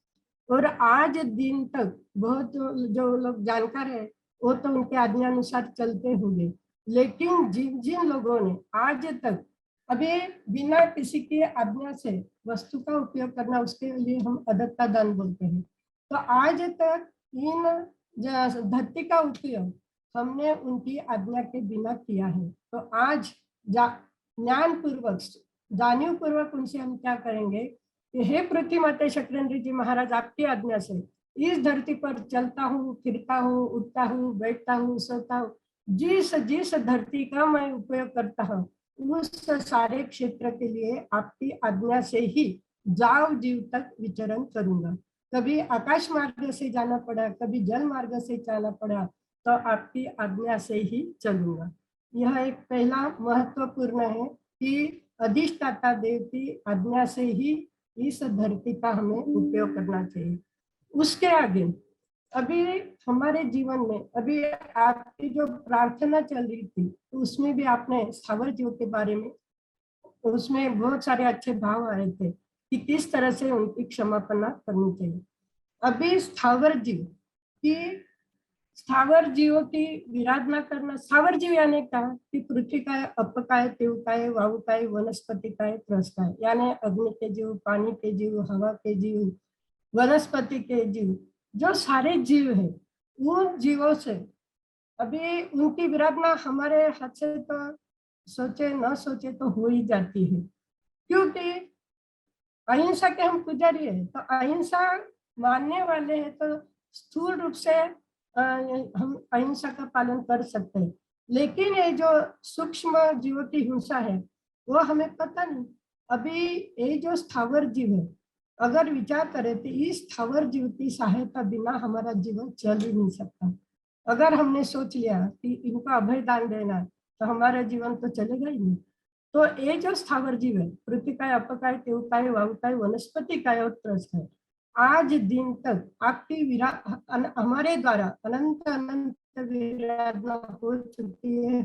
और आज दिन तक बहुत जो लोग जानकार है वो तो उनके आज्ञा अनुसार चलते होंगे। लेकिन जिन जिन लोगों ने आज तक अभी बिना किसी की आज्ञा से वस्तु का उपयोग करना, उसके लिए हम अदत्ता दान बोलते हैं। तो आज तक इन धरती का उपयोग हमने उनकी आज्ञा के बिना किया है। तो आज ज्ञान पूर्वक, दानियों पूर्वक उनसे हम क्या करेंगे कि हे पृथ्वी माते शक्रेंद्र जी महाराज, आपकी आज्ञा से इस धरती पर चलता हूँ, फिरता हूँ, उठता हूँ, बैठता हूँ, सोता हूँ, जिस जिस धरती का मैं उपयोग करता हूँ उस सारे क्षेत्र के लिए आपकी आज्ञा से ही जाव जीव तक विचरण करूंगा। कभी आकाश मार्ग से जाना पड़ा, कभी जल मार्ग से जाना पड़ा, तो आपकी आज्ञा से ही चलूंगा। यह एक पहला महत्वपूर्ण है कि अधिष्ठाता देव की आज्ञा से ही इस धरती का हमें उपयोग करना चाहिए। उसके आगे अभी हमारे जीवन में अभी आपकी जो प्रार्थना चल रही थी उसमें भी आपने स्थावर जीव के बारे में, उसमें बहुत सारे अच्छे भाव आए थे कि किस तरह से उनकी क्षमापना करनी चाहिए। अभी स्थावर जीव की, स्थावर जीवों की विराधना करना, स्थावर जीव यानी क्या कि पृथ्वी का है, अप का है, तेव का है, वायु का है, वनस्पति का है, त्रस का है, यानी अग्नि के जीव, पानी के जीव, हवा के जीव, वनस्पति के जीव, जो सारे जीव है उन जीवों से अभी उनकी विराधना हमारे हाथ से तो सोचे न सोचे तो हो ही जाती है। क्योंकि अहिंसा के हम पुजारी है, तो अहिंसा मानने वाले हैं तो स्थूल रूप से हम अहिंसा का पालन कर सकते हैं। लेकिन ये जो सूक्ष्म जीवों की हिंसा है वो हमें पता नहीं। अभी ये जो स्थावर जीव है, अगर विचार करें तो इस स्थावर जीव की सहायता बिना हमारा जीवन चल ही नहीं सकता। अगर हमने सोच लिया कि इनको अभय दान देना है तो हमारा जीवन तो चलेगा ही नहीं। तो ये जो स्थावर जीव है, पृथ्वी का है, अप का है, तेव का है, वायु का है, वनस्पति का है और त्रस का है, आज दिन तक आपकी हमारे द्वारा अनंत अनंत विराधना हो चुकी है।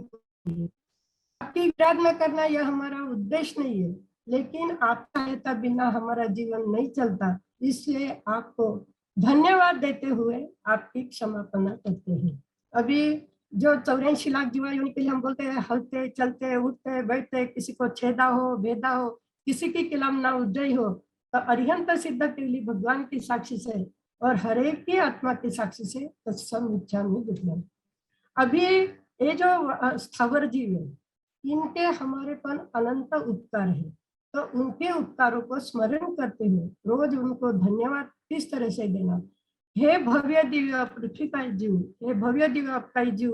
आपकी विराधना करना यह हमारा उद्देश्य नहीं है, लेकिन आपका सहायता बिना हमारा जीवन नहीं चलता, इसलिए आपको धन्यवाद देते हुए आपकी क्षमापना करते हैं। अभी जो 84 लाख जीवा योनि के लिए हम बोलते हैं, हलते चलते उठते बैठते, किसी को छेदा हो भेदा हो, किसी की किलमना उज्जय हो, तो अरिहंत सिद्ध केवली भगवान की साक्षी से और हरेक की आत्मा की साक्षी से तत्सम इच्छामि दुक्कडम। अभी ये जो स्थावर जीव है, इनके हमारे पर अनंत उपकार है, तो उनके उपकारों को स्मरण करते हुए रोज उनको धन्यवाद किस तरह से देना। हे भव्य दिव्य पृथ्वी का जीव, हे भव्य दिव्य आपका जीव,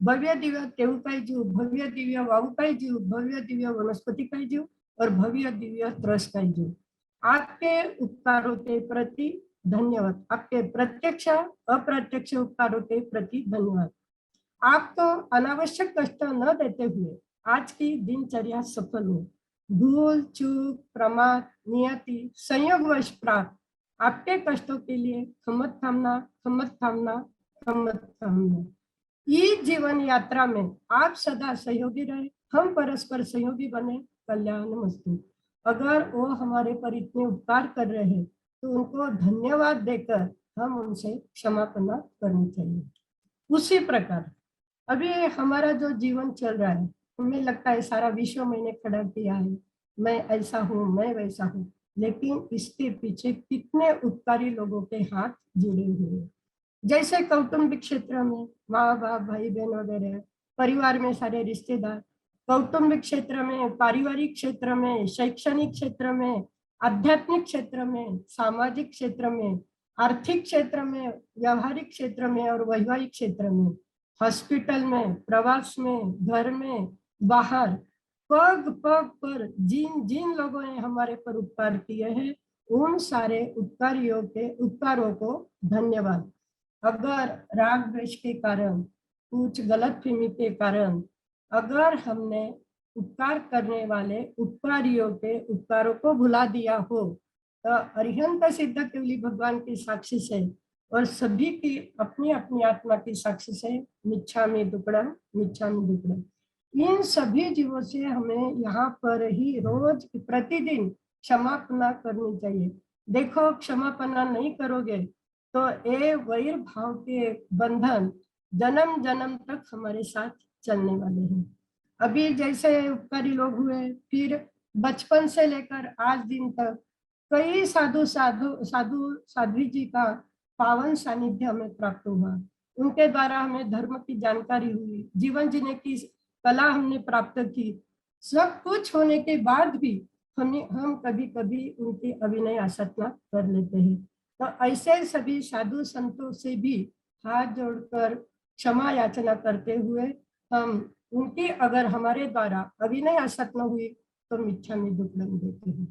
भव्य दिव्य तेऊ का जीव, भव्य दिव्य वायु का जीव, भव्य दिव्य वनस्पति का जीव और भव्य दिव्य त्रस का जीव, आपके उपकारों के प्रति धन्यवाद। आपके प्रत्यक्ष अप्रत्यक्ष उपकारों के प्रति धन्यवाद। आपको अनावश्यक कष्ट न देते हुए आज की दिनचर्या सफल हो। भूल चूक प्रमाद नियति संयोगवश प्राप्त आपके कष्टों के लिए खम्मत थामना, खम्मत थामना, खम्मत थामना। इस जीवन यात्रा में आप सदा सहयोगी रहे, हम परस्पर सहयोगी बने, कल्याण मस्तु। अगर वो हमारे पर इतने उपकार कर रहे हैं तो उनको धन्यवाद देकर हम उनसे क्षमापना करनी चाहिए। उसी प्रकार अभी हमारा जो जीवन चल रहा है, हमें लगता है सारा विश्व मैंने खड़ा किया है, मैं ऐसा हूँ, मैं वैसा हूँ, लेकिन इसके पीछे कितने उपकारी लोगों के हाथ जुड़े हुए हैं। जैसे कौटुंबिक क्षेत्र में माँ बाप भाई बहन वगैरह, परिवार में सारे रिश्तेदार, कौटुंबिक क्षेत्र में, पारिवारिक क्षेत्र में, शैक्षणिक क्षेत्र में, आध्यात्मिक क्षेत्र में, सामाजिक क्षेत्र में, आर्थिक क्षेत्र में, व्यवहारिक क्षेत्र में और वैवाहिक क्षेत्र में, हॉस्पिटल में, प्रवास में, घर में, बाहर, पग पग पर जिन जिन लोगों ने हमारे पर उपकार किए हैं, उन सारे उपकारियों के उपकारों को धन्यवाद। अगर राग द्वेष के कारण, कुछ गलतफहमी के कारण अगर हमने उपकार करने वाले उपकारियों के उपकारों को भुला दिया हो, तो अरिहंत सिद्ध केवली भगवान की साक्षी से और सभी की अपनी अपनी आत्मा की साक्षी से मिच्छामि दुक्कडम, मिच्छामि दुक्कडम। इन सभी जीवों से हमें यहाँ पर ही रोज प्रतिदिन क्षमापना करनी चाहिए। देखो, क्षमापना नहीं करोगे तो ये वैर भाव के बंधन जन्म जन्म तक हमारे साथ चलने वाले हैं। अभी जैसे उपकारी लोग हुए, फिर बचपन से लेकर आज दिन तक कई साधु जी का पावन सानिध्य हमें प्राप्त हुआ। उनके द्वारा हमें धर्म की जानकारी हुई, जीवन जीने की कला हमने प्राप्त की। सब कुछ होने के बाद भी हम कभी कभी उनकी अभिनय आसक्ति कर लेते हैं। तो ऐसे सभी साधु संतों से भी हाथ जोड़कर क्षमा याचना करते हुए हम उनकी अगर हमारे द्वारा अभिनय आसक्ति न हुई तो मिच्छामि दुक्कडम देते हैं।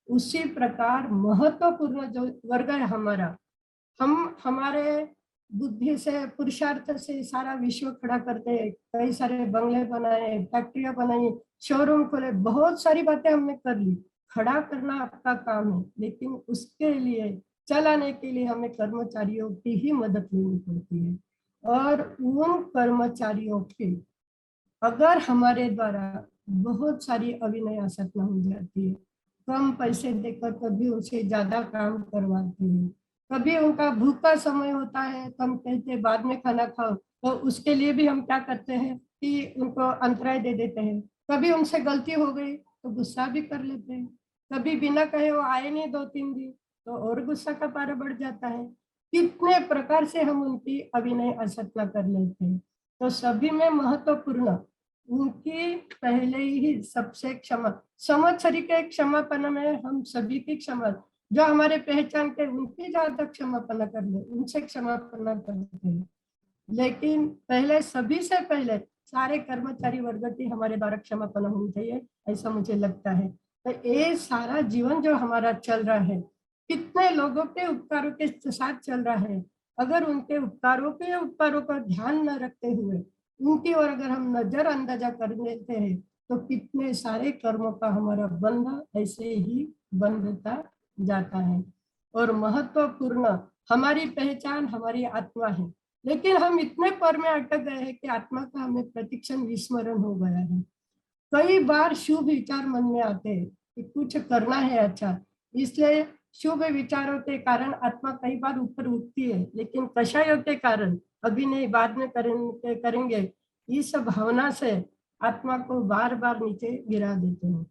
उसी प्रकार महत्वपूर्ण जो वर्ग है हमारा, हम हमारे बुद्धि से पुरुषार्थ से सारा विश्व खड़ा करते हैं, कई सारे बंगले बनाए, फैक्ट्रियां बनाई, शोरूम खोले, बहुत सारी बातें हमने कर ली। खड़ा करना आपका काम है, लेकिन उसके लिए चलाने के लिए हमें कर्मचारियों की ही मदद लेनी पड़ती है। और उन कर्मचारियों की अगर हमारे द्वारा बहुत सारी अभिनय आसक्ति हो जाती है, कम पैसे देकर कभी उनसे ज्यादा काम करवाते हैं, कभी उनका भूखा समय होता है तो हम कहते हैं बाद में खाना खाओ, तो उसके लिए भी हम क्या करते हैं कि उनको अंतराय दे देते हैं। कभी उनसे गलती हो गई तो गुस्सा भी कर लेते हैं, कभी बिना कहे वो आए नहीं 2-3 दिन तो और गुस्सा का पारा बढ़ जाता है। कितने प्रकार से हम उनकी अभिनय आसक्ति कर लेते हैं। तो सभी में महत्वपूर्ण उनकी पहले ही सबसे क्षमा, संवत्सरी के क्षमापन में हम सभी की क्षमा, जो हमारे पहचान के उनकी ज्यादा क्षमापना कर ले, उनसे क्षमापना करते हैं। लेकिन पहले सभी से पहले सारे कर्मचारी वर्ग की हमारे द्वारा क्षमापना होनी चाहिए, ऐसा मुझे लगता है। तो ये सारा जीवन जो हमारा चल रहा है, कितने लोगों के उपकारों के साथ चल रहा है। अगर उनके उपकारों का ध्यान न रखते हुए उनकी ओर अगर हम नजरअंदाजा कर लेते हैं, तो कितने सारे कर्मों का हमारा बंध ऐसे ही बंधता जाता है। और महत्वपूर्ण हमारी पहचान हमारी आत्मा है। लेकिन हम इतने पर में अटक गए हैं कि आत्मा का हमें प्रतिक्षण विस्मरण हो गया है। कई बार शुभ विचार मन में आते हैं कि कुछ करना है अच्छा, इसलिए शुभ विचारों के कारण आत्मा कई बार ऊपर उठती है, लेकिन कषायों के कारण अभी नहीं बाद में करेंगे इस भावना से आत्मा को बार बार नीचे गिरा देते हैं।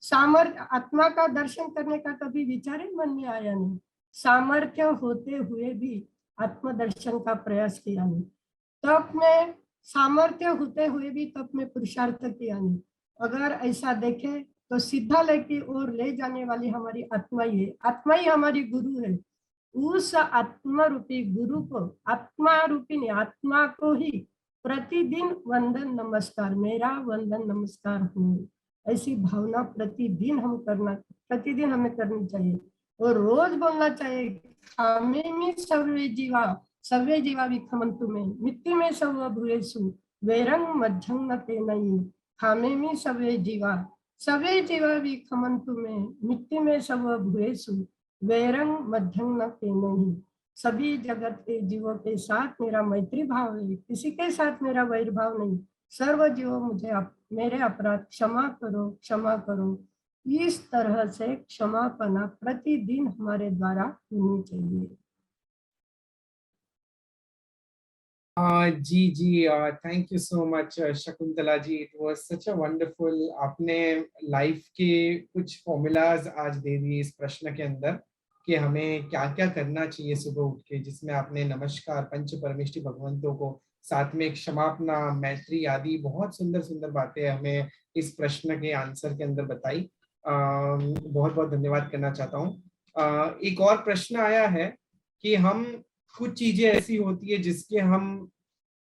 सामर्थ्य आत्मा का दर्शन करने का कभी विचार ही मन में आया नहीं। सामर्थ्य होते हुए भी आत्मदर्शन का प्रयास किया नहीं। तब में सामर्थ्य होते हुए भी तब में पुरुषार्थ किया नहीं। अगर ऐसा देखें तो सिद्धालय की ओर ले जाने वाली हमारी आत्मा ही है, आत्मा ही हमारी गुरु है। उस आत्मा रूपी गुरु को, आत्मा रूपी ने आत्मा को ही प्रतिदिन वंदन नमस्कार, मेरा वंदन नमस्कार हो, ऐसी भावना प्रतिदिन हमें करनी चाहिए। और रोज बोलना चाहिए, खामेमि सर्वे जीवा विखमन्तु मे, मित्ति में सर्व भूयेषु, वैरं मध्यं न तेनयि। खामेमि सर्वे जीवा विखमन्तु मे, मित्ति में सर्व भूयेषु, वैरं मध्यं न तेनयि। सभी जगत के जीवों के साथ मेरा मैत्री भाव है, किसी के साथ मेरा वैर भाव नहीं। सर्व जीवों मुझे मेरे अपराध क्षमा करो, क्षमा करो। इस तरह से क्षमापना प्रतिदिन हमारे द्वारा होनी चाहिए। जी जी, thank you so much Shakuntala ji, it was such a wonderful. आपने लाइफ के कुछ फॉर्मूलाज आज दे दिए इस प्रश्न के अंदर कि हमें क्या क्या करना चाहिए सुबह उठ के, जिसमें आपने नमस्कार, पंच परमेष्टि भगवंतों को, साथ में क्षमापना, मैत्री आदि बहुत सुंदर सुंदर बातें हमें इस प्रश्न के आंसर के अंदर बताई। बहुत बहुत धन्यवाद करना चाहता हूँ। एक और प्रश्न आया है कि हम कुछ चीजें ऐसी होती है जिसके हम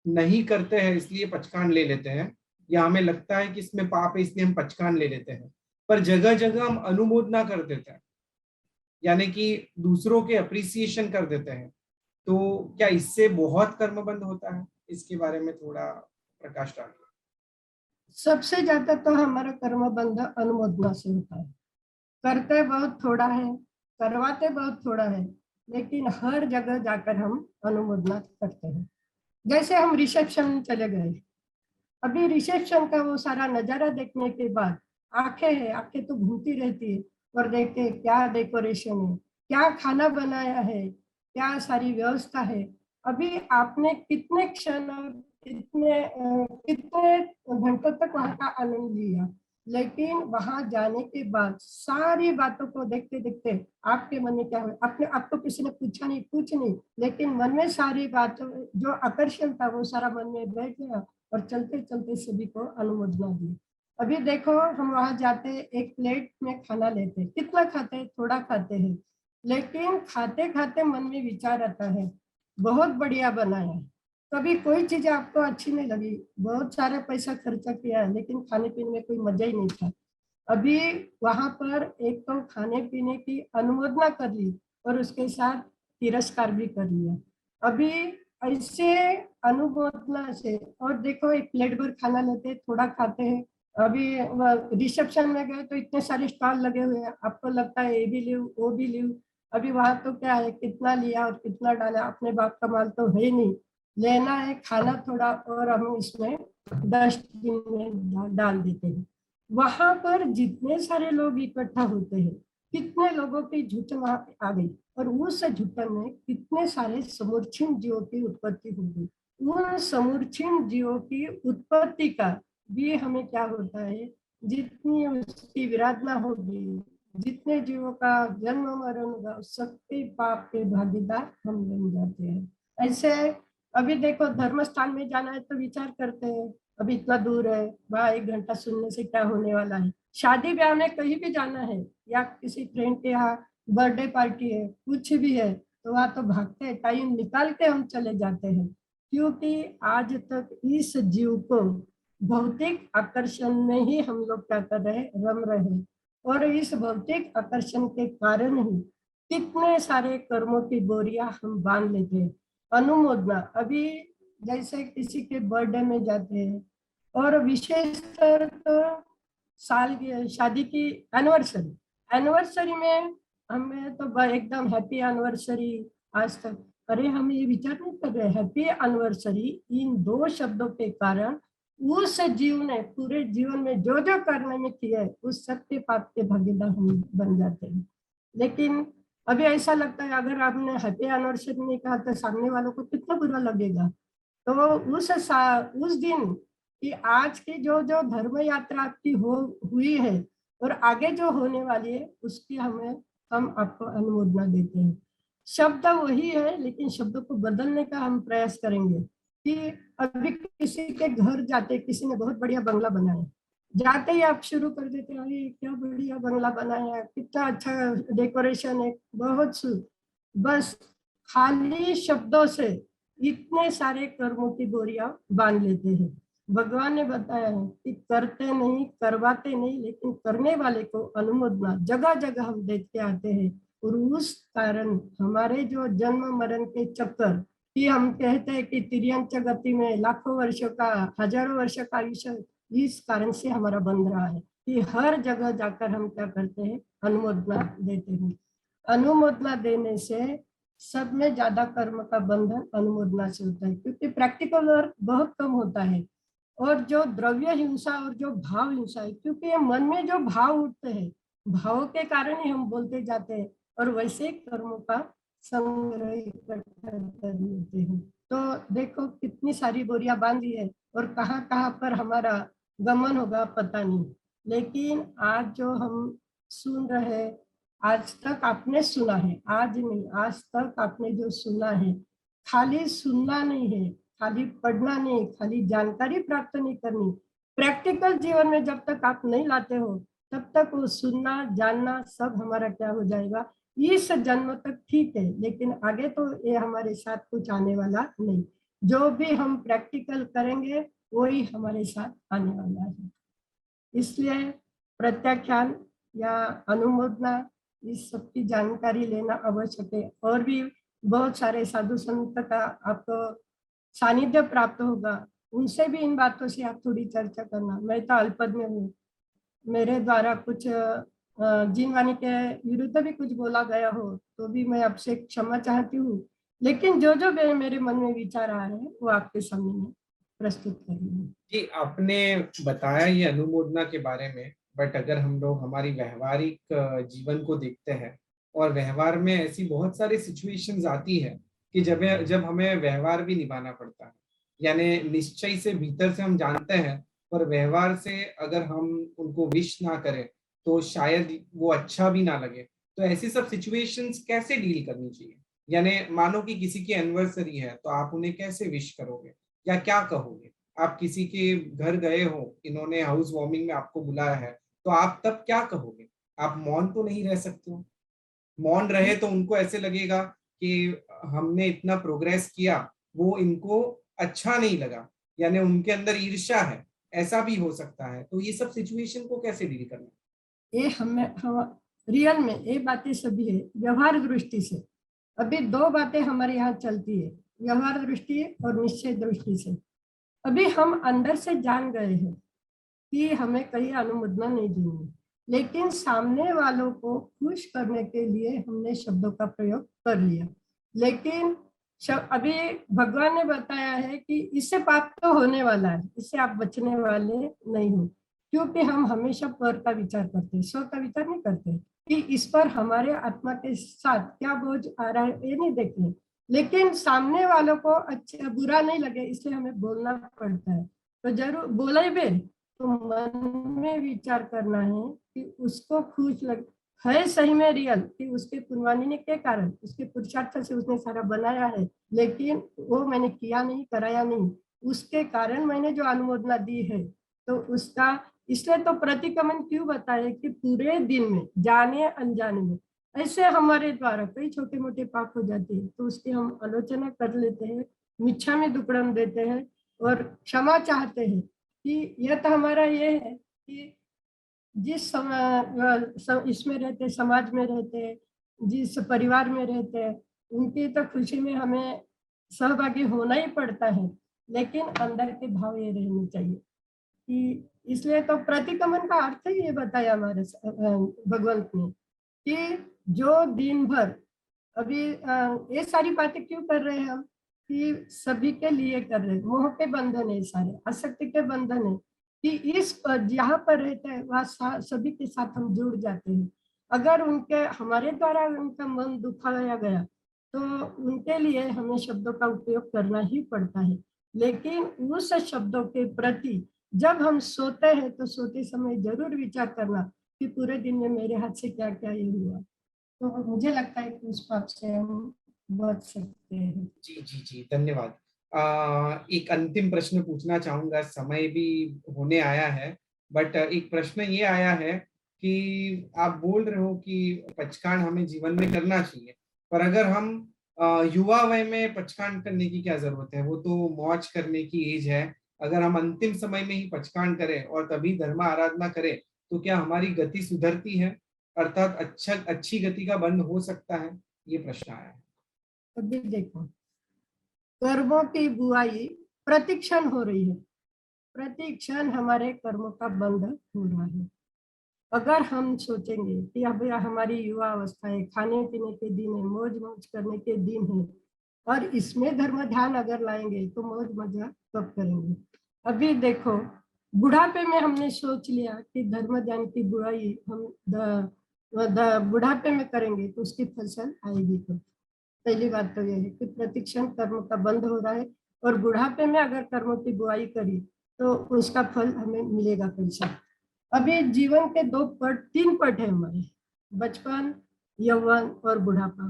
नहीं करते हैं इसलिए पचकान ले लेते हैं, या हमें लगता है कि इसमें पाप है इसलिए हम पचकान ले लेते हैं, पर जगह जगह हम अनुमोदना कर देते हैं, यानी कि दूसरों के अप्रिसिएशन कर देते हैं। तो क्या इससे बहुत कर्मबंध होता है? इसके बारे में थोड़ा प्रकाश डालिए। सबसे ज्यादा तो हमारा कर्म बंध अनुमोदना से होता है। करते बहुत थोड़ा है, करवाते बहुत थोड़ा है, लेकिन हर जगह जाकर हम अनुमोदना करते हैं। जैसे हम रिसेप्शन में चले गए, अभी रिसेप्शन का वो सारा नजारा देखने के बाद आंखें तो घूमती रहती है और देखते हैं क्या डेकोरेशन है, क्या खाना बनाया है, क्या सारी व्यवस्था है। अभी आपने कितने क्षण और कितने घंटों तक वहां का आनंद लिया, लेकिन वहां जाने के बाद सारी बातों को देखते देखते आपके मन में क्या हुआ, आपने आपको किसी ने पूछा नहीं, कुछ नहीं, लेकिन मन में सारी बातों जो आकर्षण था वो सारा मन में बैठ गया और चलते चलते सभी को अनुमोदना दी। अभी देखो हम वहां जाते, एक प्लेट में खाना लेते, कितना खाते हैं, थोड़ा खाते हैं, लेकिन खाते खाते मन में विचार आता है बहुत बढ़िया बनाया है। कभी कोई चीज आपको अच्छी नहीं लगी, बहुत सारा पैसा खर्चा किया है, लेकिन खाने पीने में कोई मजा ही नहीं था। अभी वहां पर एक तो खाने पीने की अनुमोदना कर ली और उसके साथ तिरस्कार भी कर लिया। अभी ऐसे अनुमोदना से, और देखो एक प्लेट भर खाना लेते थोड़ा खाते हैं। अभी रिसेप्शन में गए तो इतने सारे स्टॉल लगे हुए हैं, आपको लगता है ये भी लूं वो भी लूं। अभी वहां तो क्या है, कितना लिया और कितना डाला, अपने बाप का माल तो है नहीं, लेना है खाना थोड़ा और हम इसमें डस्टबिन में डाल देते हैं। वहां पर जितने सारे लोग इकट्ठा होते हैं, कितने लोगों की झुंड वहां पे आ गई, और उस झुंड में कितने सारे समूर्छिन जीवों की उत्पत्ति हो गई। उन समूर्छिन जीवों की उत्पत्ति का भी हमें क्या होता है, जितनी उसकी विराधना होगी, जितने जीवों का जन्म मरण होगा, सबके पाप के भागीदार हम बन जाते हैं। ऐसे अभी देखो धर्म स्थान में जाना है तो विचार करते हैं अभी इतना दूर है, वहाँ 1 घंटा सुनने से क्या होने वाला है। शादी ब्याह में कहीं भी जाना है या किसी फ्रेंड के यहाँ बर्थडे पार्टी है, कुछ भी है, तो वहाँ तो भागते हैं, टाइम निकाल के हम चले जाते हैं, क्योंकि आज तक इस जीव को भौतिक आकर्षण में ही हम लोग क्या कर रहे हैं, रम रहे हैं। और इस भौतिक आकर्षण के कारण ही कितने सारे कर्मों की बोरियां हम बांध लेते हैं। अनुमोदना, अभी जैसे किसी के बर्थडे में जाते हैं, और विशेषकर तो साल की शादी की एनिवर्सरी, एनिवर्सरी में हमें तो एकदम हैप्पी एनिवर्सरी आज तक, अरे हम ये विचार नहीं कर रहे हैप्पी एनिवर्सरी इन दो शब्दों के कारण उस जीव ने पूरे जीवन में जो जो करने में किया है उस सत्य पाप के भागीदार हम बन जाते हैं। लेकिन अभी ऐसा लगता है अगर आपने हैप्पी एनिवर्सरी नहीं कहा तो सामने वालों को कितना बुरा लगेगा। तो उस दिन कि आज की जो जो धर्म यात्रा आपकी हुई है और आगे जो होने वाली है उसकी हम आपको अनुमोदना देते हैं। शब्द वही है लेकिन शब्दों को बदलने का हम प्रयास करेंगे कि अभी किसी के घर जाते, किसी ने बहुत बढ़िया बंगला बनाया, जाते ही आप शुरू कर देते हैं अरे क्या बढ़िया बंगला बनाया है, कितना अच्छा डेकोरेशन है, बहुत बस खाली शब्दों से इतने सारे कर्मों की बोरियां बांध लेते हैं। भगवान ने बताया है कि करते नहीं, करवाते नहीं, लेकिन करने वाले को अनुमोदना जगह जगह हम देते आते हैं। और उस कारण हमारे जो जन्म मरण के चक्कर कि हम कहते हैं कि तिर्यंच गति में लाखों वर्षों का, हजारों वर्षों का आयुष्य इस कारण से हमारा बंध रहा है कि हर जगह जाकर हम क्या करते हैं, अनुमोदना देते हैं। अनुमोदना देने से सब में ज्यादा कर्म का बंधन अनुमोदना से होता है क्योंकि प्रैक्टिकल वर्क बहुत कम होता है। और जो द्रव्य हिंसा और जो भाव हिंसा है क्योंकि ये मन में जो भाव उठते हैं, भावों के कारण ही हम बोलते जाते हैं और वैसे कर्मों का संग्रह इकट्ठा कर लेते हैं। तो देखो कितनी सारी बोरियां बांधी है और कहाँ कहाँ पर हमारा गमन होगा पता नहीं। लेकिन आज जो हम सुन रहे, आज तक आपने सुना है, आज नहीं आज तक आपने जो सुना है, खाली सुनना नहीं है, खाली पढ़ना नहीं, खाली जानकारी प्राप्त नहीं करनी, प्रैक्टिकल जीवन में जब तक आप नहीं लाते हो तब तक वो सुनना जानना सब हमारा क्या हो जाएगा, इस जन्म तक ठीक है लेकिन आगे तो ये हमारे साथ कुछ आने वाला नहीं। जो भी हम प्रैक्टिकल करेंगे वही हमारे साथ आने वाला है। इसलिए प्रत्याख्यान या अनुमोदना इस सब की जानकारी लेना आवश्यक है। और भी बहुत सारे साधु संत का आपको सानिध्य प्राप्त होगा, उनसे भी इन बातों से आप थोड़ी चर्चा करना। मैं तो अल्पज्ञ में हूँ, मेरे द्वारा कुछ जीन वाणी के विरुद्ध भी कुछ बोला गया हो तो भी मैं आपसे क्षमा चाहती हूँ। लेकिन जो जो मेरे मन में विचार आ रहे हैं वो आपके सामने में प्रस्तुत कर रही हूँ। जी, आपने बताया ये अनुमोदना के बारे में, बट अगर हम लोग हमारी व्यवहारिक जीवन को देखते हैं और व्यवहार में ऐसी बहुत सारी सिचुएशंस आती है कि जब जब हमें व्यवहार भी निभाना पड़ता है, यानी निश्चय से भीतर से हम जानते हैं पर व्यवहार से अगर हम उनको विश ना करें तो शायद वो अच्छा भी ना लगे। तो ऐसी सब सिचुएशंस कैसे डील करनी चाहिए? यानी मानो कि किसी की एनिवर्सरी है तो आप उन्हें कैसे विश करोगे या क्या कहोगे? आप किसी के घर गए हो, इन्होंने हाउस वार्मिंग में आपको बुलाया है, तो आप तब क्या कहोगे? आप मौन तो नहीं रह सकते हो। मौन रहे तो उनको ऐसे लगेगा कि हमने इतना प्रोग्रेस किया, वो इनको अच्छा नहीं लगा, यानी उनके अंदर ईर्ष्या है, ऐसा भी हो सकता है। तो ये सब सिचुएशन को कैसे डील करना? ये हम रियल में ये बातें सभी है व्यवहार दृष्टि से। अभी दो बातें हमारे यहाँ चलती है, व्यवहार दृष्टि और निश्चय दृष्टि से। अभी हम अंदर से जान गए हैं कि हमें कहीं अनुमोदना नहीं देनी, लेकिन सामने वालों को खुश करने के लिए हमने शब्दों का प्रयोग कर लिया। लेकिन अभी भगवान ने बताया है कि इससे पाप तो होने वाला है, इससे आप बचने वाले नहीं हो, क्योंकि हम हमेशा पर का विचार करते हैं, स्व का विचार नहीं करते कि इस पर हमारे आत्मा के साथ क्या बोझ आ रहा है ये नहीं देखते। लेकिन सामने वालों को अच्छा बुरा नहीं लगे इसलिए हमें बोलना पड़ता है। तो जरूर बोला ही भी, तो मन में विचार करना है कि उसको खुश लग है सही में रियल कि उसके पुण्यवानी के कारण उसके पुरुषार्थ से उसने सारा बनाया है, लेकिन वो मैंने किया नहीं, कराया नहीं, उसके कारण मैंने जो अनुमोदना दी है तो उसका, इसलिए तो प्रतिक्रमण क्यों बताया कि पूरे दिन में जाने अनजाने में ऐसे हमारे द्वारा कई छोटे मोटे पाप हो जाते हैं तो उसकी हम आलोचना कर लेते हैं, मिच्छा में दुक्कड़म देते हैं और क्षमा चाहते हैं कि यह तो हमारा ये है कि जिस इसमें रहते, समाज में रहते, जिस परिवार में रहते हैं उनकी तो खुशी में हमें सहभागी होना ही पड़ता है, लेकिन अंदर के भाव ये रहने चाहिए कि इसलिए तो प्रतिक्रमण का अर्थ ही ये बताया हमारे भगवंत ने कि जो दिन भर अभी ये सारी बातें क्यों कर रहे हैं हम, कि सभी के लिए कर रहे हैं। मोह के बंधन है सारे, आसक्ति के बंधन है, कि इस जहाँ पर रहते हैं वहाँ सभी के साथ हम जुड़ जाते हैं। अगर उनके हमारे द्वारा उनका मन दुखाया गया तो उनके लिए हमें शब्दों का उपयोग करना ही पड़ता है। लेकिन उस शब्दों के प्रति जब हम सोते हैं तो सोते समय जरूर विचार करना कि पूरे दिन में मेरे हाथ से क्या क्या ये हुआ। तो मुझे लगता है कि उस पाप से हम बच सकते हैं। जी जी जी, धन्यवाद। एक अंतिम प्रश्न पूछना चाहूंगा, समय भी होने आया है, बट एक प्रश्न ये आया है कि आप बोल रहे हो कि पचकान हमें जीवन में करना चाहिए, पर अगर हम युवा वय में पचकान करने की क्या जरूरत है, वो तो मौज करने की एज है। अगर हम अंतिम समय में ही पचकान करें और तभी धर्म आराधना करें, तो क्या हमारी गति सुधरती है, अर्थात अच्छी गति का बंद हो सकता है? ये प्रश्न आया है। अभी देखो, कर्मों की बुआई प्रतिक्षण हो रही है, प्रतिक्षण हमारे कर्मों का बंध हो रहा है। अगर हम सोचेंगे कि अब यह हमारी युवा अवस्था है, खाने पीने के दिन है, मौज मौज करने के दिन है, और इसमें धर्म ध्यान अगर लाएंगे तो मौज मजा कब करेंगे। अभी देखो, बुढ़ापे में हमने सोच लिया कि धर्म ध्यान की बुराई हम बुढ़ापे में करेंगे तो उसकी फसल आएगी। तो पहली बात तो यह है कि प्रतिक्षण कर्म का बंद हो रहा है, और बुढ़ापे में अगर कर्मों की बुआई करी तो उसका फल हमें मिलेगा कैसे। अभी जीवन के तीन पट है हमारे, बचपन, यौवन और बुढ़ापा।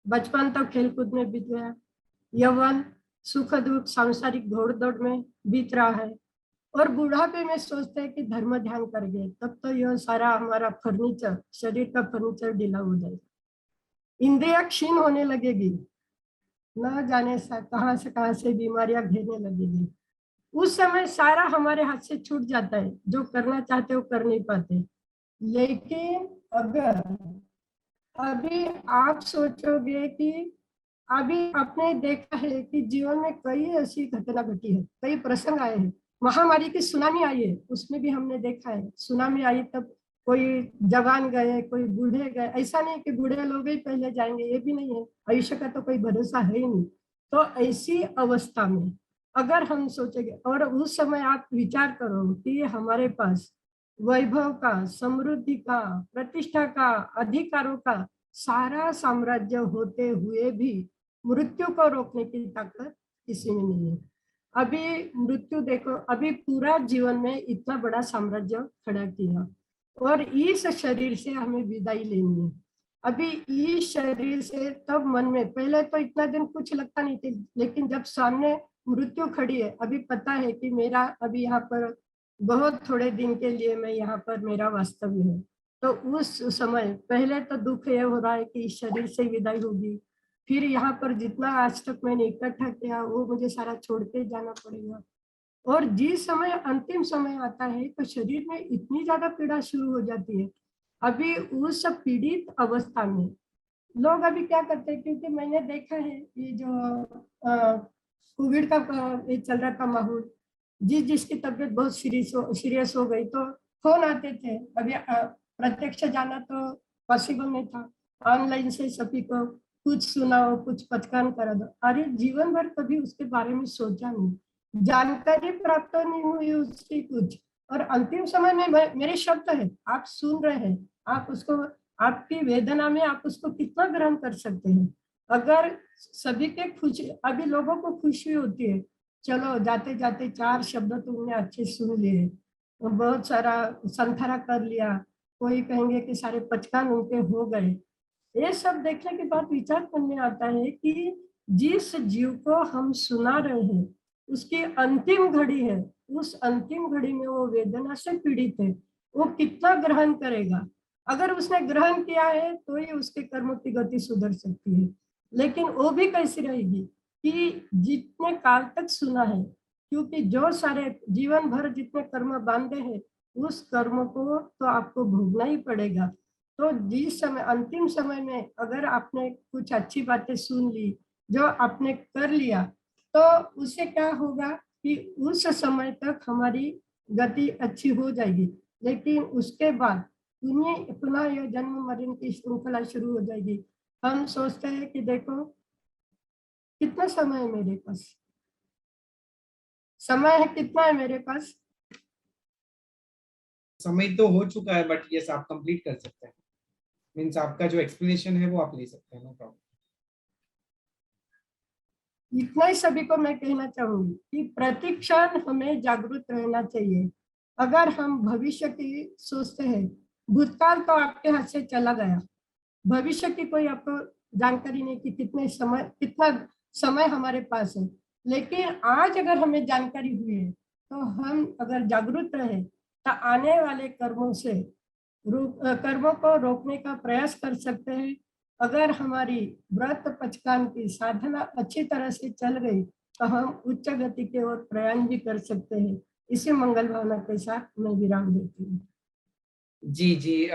बचपन तो खेलकूद में बीत गया, यौवन सुख दुख सांसारिक घोड़ दौड़ में बीत रहा है, और बुढ़ापे में सोचते हैं कि धर्म ध्यान कर गए तब तो यह सारा हमारा फर्नीचर, शरीर का फर्नीचर ढीला हो जाएगा, इंद्रिया क्षीण होने लगेगी, न जाने कहां से बीमारियां घेरने लगेगी। उस समय सारा हमारे हाथ से छूट जाता है, जो करना चाहते हो कर नहीं पाते। लेकिन अगर अभी आप सोचोगे कि अभी आपने देखा है कि जीवन में कई ऐसी घटना घटी है, कई प्रसंग आए हैं, महामारी की सुनामी आई है, उसमें भी हमने देखा है सुनामी आई तब कोई जवान गए, कोई बूढ़े गए। ऐसा नहीं कि बूढ़े लोग ही पहले जाएंगे, ये भी नहीं है, आयुष्य का तो कोई भरोसा है ही नहीं। तो ऐसी अवस्था में अगर हम सोचेंगे, और उस समय आप विचार करो कि हमारे पास वैभव का, समृद्धि का, प्रतिष्ठा का, अधिकारों का सारा साम्राज्य होते हुए भी मृत्यु को रोकने की ताकत किसी में नहीं है। अभी मृत्यु देखो, अभी पूरा जीवन में इतना बड़ा साम्राज्य खड़ा किया, और इस शरीर से हमें विदाई लेनी है। अभी इस शरीर से तब मन में, पहले तो इतना दिन कुछ लगता नहीं थी, लेकिन जब सामने मृत्यु खड़ी है, अभी पता है कि मेरा अभी यहाँ पर बहुत थोड़े दिन के लिए मैं यहाँ पर मेरा वास्तव्य है। तो उस समय पहले तो दुख ये हो रहा है कि इस शरीर से विदाई होगी, फिर यहाँ पर जितना आज तक मैंने इकट्ठा किया वो मुझे सारा छोड़ के जाना पड़ेगा। और जिस समय अंतिम समय आता है तो शरीर में इतनी ज्यादा पीड़ा शुरू हो जाती है। अभी उस पीड़ित अवस्था में लोग अभी क्या करते हैं, क्योंकि मैंने देखा है ये जो कोविड का ये चल रहा था माहौल, जिसकी तबीयत बहुत सीरियस हो गई तो फोन आते थे। अभी प्रत्यक्ष जाना तो पॉसिबल नहीं था, ऑनलाइन से सभी को कुछ सुनाओ, कुछ पचकान करा दो। अरे जीवन भर कभी उसके बारे में सोचा नहीं, जानकारी प्राप्त नहीं हुई उसकी कुछ, और अंतिम समय में मेरे शब्द है, आप सुन रहे हैं, आप उसको, आपकी वेदना में आप उसको कितना ग्रहण कर सकते हैं। अगर सभी के खुशी, अभी लोगों को खुशी होती है, चलो जाते जाते चार शब्द तो उन्हें अच्छे सुन लिए, बहुत सारा संथारा कर लिया, कोई कहेंगे कि सारे पचकान उनके हो गए। ये सब देखने के बाद विचार करने आता है कि जिस जीव को हम सुना रहे हैं उसकी अंतिम घड़ी है, उस अंतिम घड़ी में वो वेदना से पीड़ित है, वो कितना ग्रहण करेगा। अगर उसने ग्रहण किया है तो ही उसके कर्मों की गति सुधर सकती है, लेकिन वो भी कैसी रहेगी कि जितने काल तक सुना है, क्योंकि जो सारे जीवन भर जितने कर्म बांधे हैं उस कर्म को तो आपको भोगना ही पड़ेगा। तो जिस समय अंतिम समय में अगर आपने कुछ अच्छी बातें सुन ली, जो आपने कर लिया, तो उससे क्या होगा कि उस समय तक हमारी गति अच्छी हो जाएगी। लेकिन उसके बाद पुनः यह जन्म मरण की श्रृंखला शुरू हो जाएगी। हम सोचते हैं कि देखो कितना समय है मेरे पास, समय है कितना है मेरे पास। समय तो हो चुका है, बट यस आप कंप्लीट कर सकते हैं। मीन्स आपका जो एक्सप्लेनेशन है वो आप ले सकते हैं, नो प्रॉब्लम। इतना ही सभी को मैं कहना चाहूंगी कि प्रतिक्षण हमें जागरूक रहना चाहिए। अगर हम भविष्य की सोचते हैं, भूतकाल तो आपके हाथ से चला गया, भविष्य की कोई आपको जानकारी नहीं कि कितना समय हमारे पास है। लेकिन आज अगर हमें जानकारी हुई है तो हम अगर जागरूक रहे तो आने वाले कर्मों को रोकने का प्रयास कर सकते हैं। अगर हमारी व्रत पचकान की साधना अच्छी तरह से चल गई तो हम उच्च गति की ओर प्रयाण भी कर सकते हैं। इसी मंगल भावना के साथ मैं विराम देती हूँ। जी जी,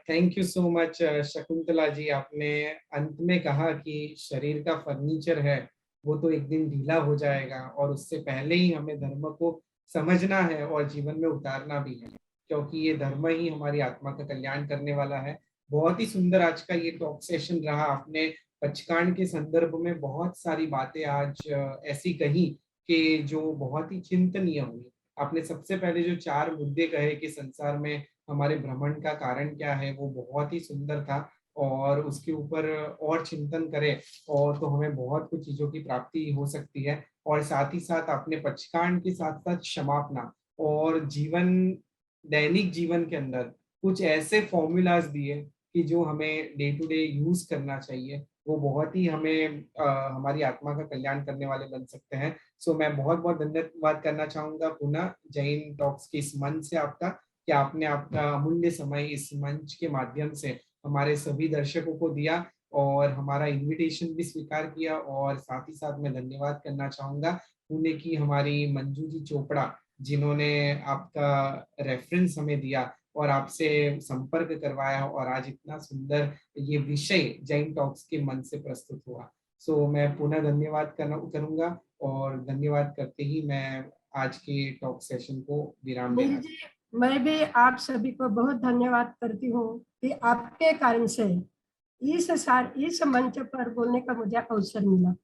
thank you so much Shakuntala ji. आपने अंत में कहा कि शरीर का फर्नीचर है वो तो एक दिन ढीला हो जाएगा, और उससे पहले ही हमें धर्म को समझना है और जीवन में उतारना भी है, क्योंकि ये धर्म ही हमारी आत्मा का कल्याण करने वाला है। बहुत ही सुंदर आज का ये टॉक सेशन रहा। आपने पचकांड के संदर्भ में बहुत सारी बातें आज ऐसी कही कि जो बहुत ही चिंतनीय हुई। आपने सबसे पहले जो 4 मुद्दे कहे कि संसार में हमारे भ्रमण का कारण क्या है, वो बहुत ही सुंदर था, और उसके ऊपर और चिंतन करें और तो हमें बहुत कुछ चीजों की प्राप्ति हो सकती है। और साथ ही साथ आपने पचकांड के साथ साथ क्षमापना और दैनिक जीवन के अंदर कुछ ऐसे फॉर्मूलाज दिए कि जो हमें डे टू डे यूज करना चाहिए, वो बहुत ही हमें हमारी आत्मा का कल्याण करने वाले बन सकते हैं। सो मैं बहुत बहुत धन्यवाद करना चाहूंगा पुनः जैन टॉक्स के इस मंच से आपका, कि आपने आपका अमूल्य समय इस मंच के माध्यम से हमारे सभी दर्शकों को दिया और हमारा इनविटेशन भी स्वीकार किया। और साथ ही साथ मैं धन्यवाद करना चाहूंगा पुणे की हमारी मंजू जी चोपड़ा, जिन्होंने आपका रेफरेंस हमें दिया और आपसे संपर्क करवाया, और आज इतना सुंदर ये विषय जैन टॉक्स के मन से प्रस्तुत हुआ। सो मैं पुनः धन्यवाद करूंगा, और धन्यवाद करते ही मैं आज के टॉक सेशन को विराम नील देना। जी, मैं भी आप सभी को बहुत धन्यवाद करती हूँ कि आपके कारण से इस मंच पर बोलने का मुझे अवसर मिला।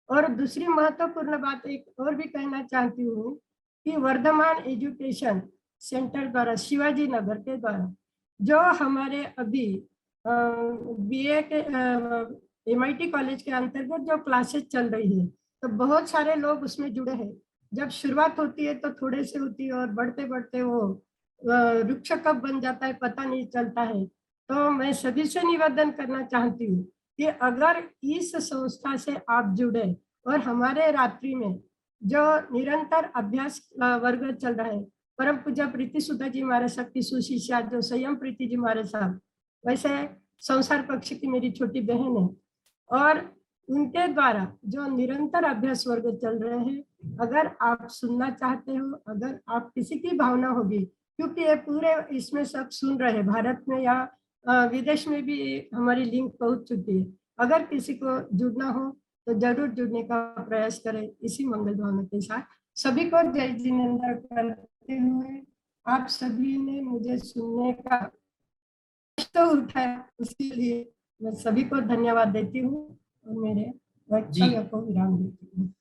और दूसरी महत्वपूर्ण बात एक और भी कहना चाहती हूँ कि वर्धमान एजुकेशन सेंटर द्वारा शिवाजी नगर के द्वारा जो हमारे अभी बीए के MIT कॉलेज के अंतर्गत जो क्लासेस चल रही है, तो बहुत सारे लोग उसमें जुड़े हैं। जब शुरुआत होती है तो थोड़े से होती है और बढ़ते बढ़ते वो वृक्ष कब बन जाता है पता नहीं चलता है। तो मैं सभी से निवेदन करना चाहती हूँ कि अगर इस संस्था से आप जुड़े और हमारे रात्रि में जो निरंतर अभ्यास वर्ग चल रहा है, परम पूज्य प्रीति सुधा जी महाराज साहब की सुशिष्या जो संयम प्रीति जी महाराज साहब, वैसे संसार पक्ष की मेरी छोटी बहन है, और उनके द्वारा जो निरंतर अभ्यास वर्ग चल रहे हैं, अगर आप सुनना चाहते हो, अगर आप किसी की भावना होगी, क्योंकि ये पूरे इसमें सब सुन रहे हैं, भारत में या विदेश में भी हमारी लिंक पहुंच चुकी है। अगर किसी को जुड़ना हो तो जरूर जुड़ने का प्रयास करें। इसी मंगल भावना के साथ सभी को जय जिनेंद्र करते हुए, आप सभी ने मुझे सुनने का कष्ट उठाया, उसके लिए मैं सभी को धन्यवाद देती हूँ और मेरे जी वक्तव्य को विराम देती हूँ।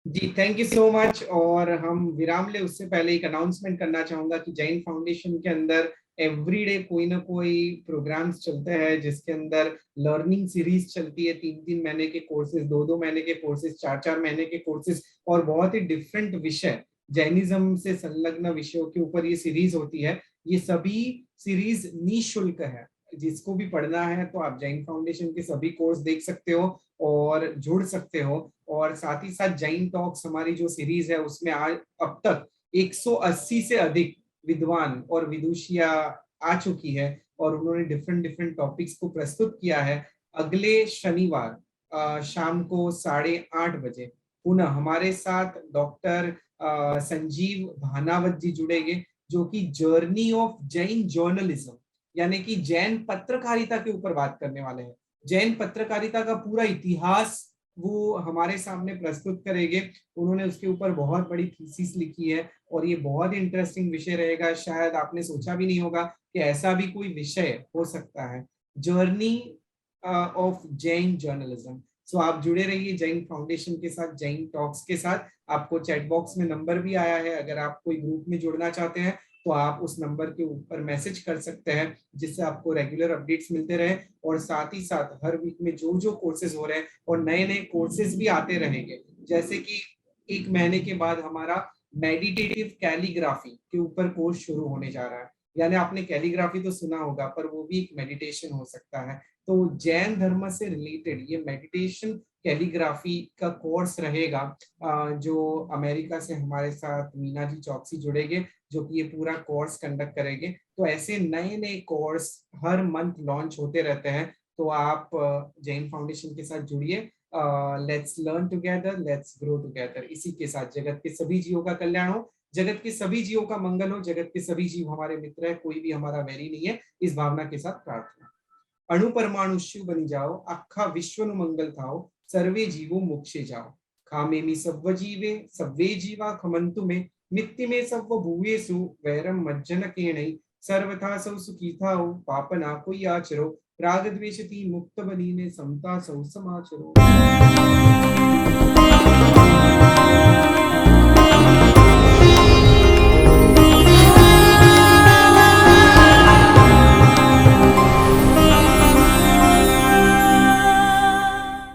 जी, थैंक यू सो मच। और हम विराम ले उससे पहले एक अनाउंसमेंट करना चाहूंगा कि जैन फाउंडेशन के अंदर एवरीडे कोई ना कोई प्रोग्राम्स चलते हैं, जिसके अंदर लर्निंग सीरीज चलती है, 3-3 महीने के कोर्सेज, 2-2 महीने के कोर्सेज, 4-4 महीने के कोर्सेज, और बहुत ही डिफरेंट विषय जैनिज्म से संलग्न विषयों के ऊपर ये सीरीज होती है। ये सभी सीरीज निःशुल्क है, जिसको भी पढ़ना है तो आप जैन फाउंडेशन के सभी कोर्स देख सकते हो और जुड़ सकते हो। और साथ ही साथ जैन टॉक्स हमारी जो सीरीज है उसमें आज अब तक 180 से अधिक विद्वान और विदुषिया आ चुकी है, और उन्होंने डिफरेंट डिफरेंट टॉपिक्स को प्रस्तुत किया है। अगले शनिवार शाम को 8:30 बजे पुनः हमारे साथ डॉक्टर संजीव भानावत जी जुड़ेंगे, जो कि जर्नी ऑफ जैन जर्नलिज्म यानी कि जैन पत्रकारिता के ऊपर बात करने वाले हैं। जैन पत्रकारिता का पूरा इतिहास वो हमारे सामने प्रस्तुत करेंगे। उन्होंने उसके ऊपर बहुत बड़ी थीसिस लिखी है और ये बहुत इंटरेस्टिंग विषय रहेगा। शायद आपने सोचा भी नहीं होगा कि ऐसा भी कोई विषय हो सकता है, जर्नी ऑफ जैन जर्नलिज्म। सो आप जुड़े रहिए जैन फाउंडेशन के साथ, जैन टॉक्स के साथ। आपको चैट बॉक्स में नंबर भी आया है, अगर आप कोई ग्रुप में जुड़ना चाहते हैं तो आप उस नंबर के ऊपर मैसेज कर सकते हैं, जिससे आपको रेगुलर अपडेट्स मिलते रहे। और साथ ही साथ हर वीक में जो जो कोर्सेज हो रहे हैं और नए नए कोर्सेज भी आते रहेंगे, जैसे कि 1 महीने के बाद हमारा मेडिटेटिव कैलीग्राफी के ऊपर कोर्स शुरू होने जा रहा है। यानी आपने कैलीग्राफी तो सुना होगा, पर वो भी एक मेडिटेशन हो सकता है। तो जैन धर्म से रिलेटेड ये मेडिटेशन कैलीग्राफी का कोर्स रहेगा, जो अमेरिका से हमारे साथ मीना जी चौकसी जुड़ेंगे, जो कि ये पूरा कोर्स कंडक्ट करेंगे। तो ऐसे नए नए कोर्स हर मंथ लॉन्च होते रहते हैं। तो आप जैन फाउंडेशन के साथ जुड़िए। Let's learn together, let's grow together. इसी के साथ जगत के सभी जीवों का कल्याण हो, जगत के सभी जीवों का मंगल हो, जगत के सभी जीव हमारे मित्र है, कोई भी हमारा वैरी नहीं है, इस भावना के साथ प्रार्थना। अणु परमाणु शिव बनी जाओ, आखा विश्व नु मंगल थाओ, सर्वे जीवो मोक्षे जाओ। खामे मी सव्व जीवे, सव्वे जीवा खमंतु में, मित्ति में सव्व भूयेसु, वैरम मज्जन केणई, सर्वथा सौ सुखी थाओ, पाप ना कोई आचरो, राग द्वेषति मुक्त बनीने, समता सौ समाचरो।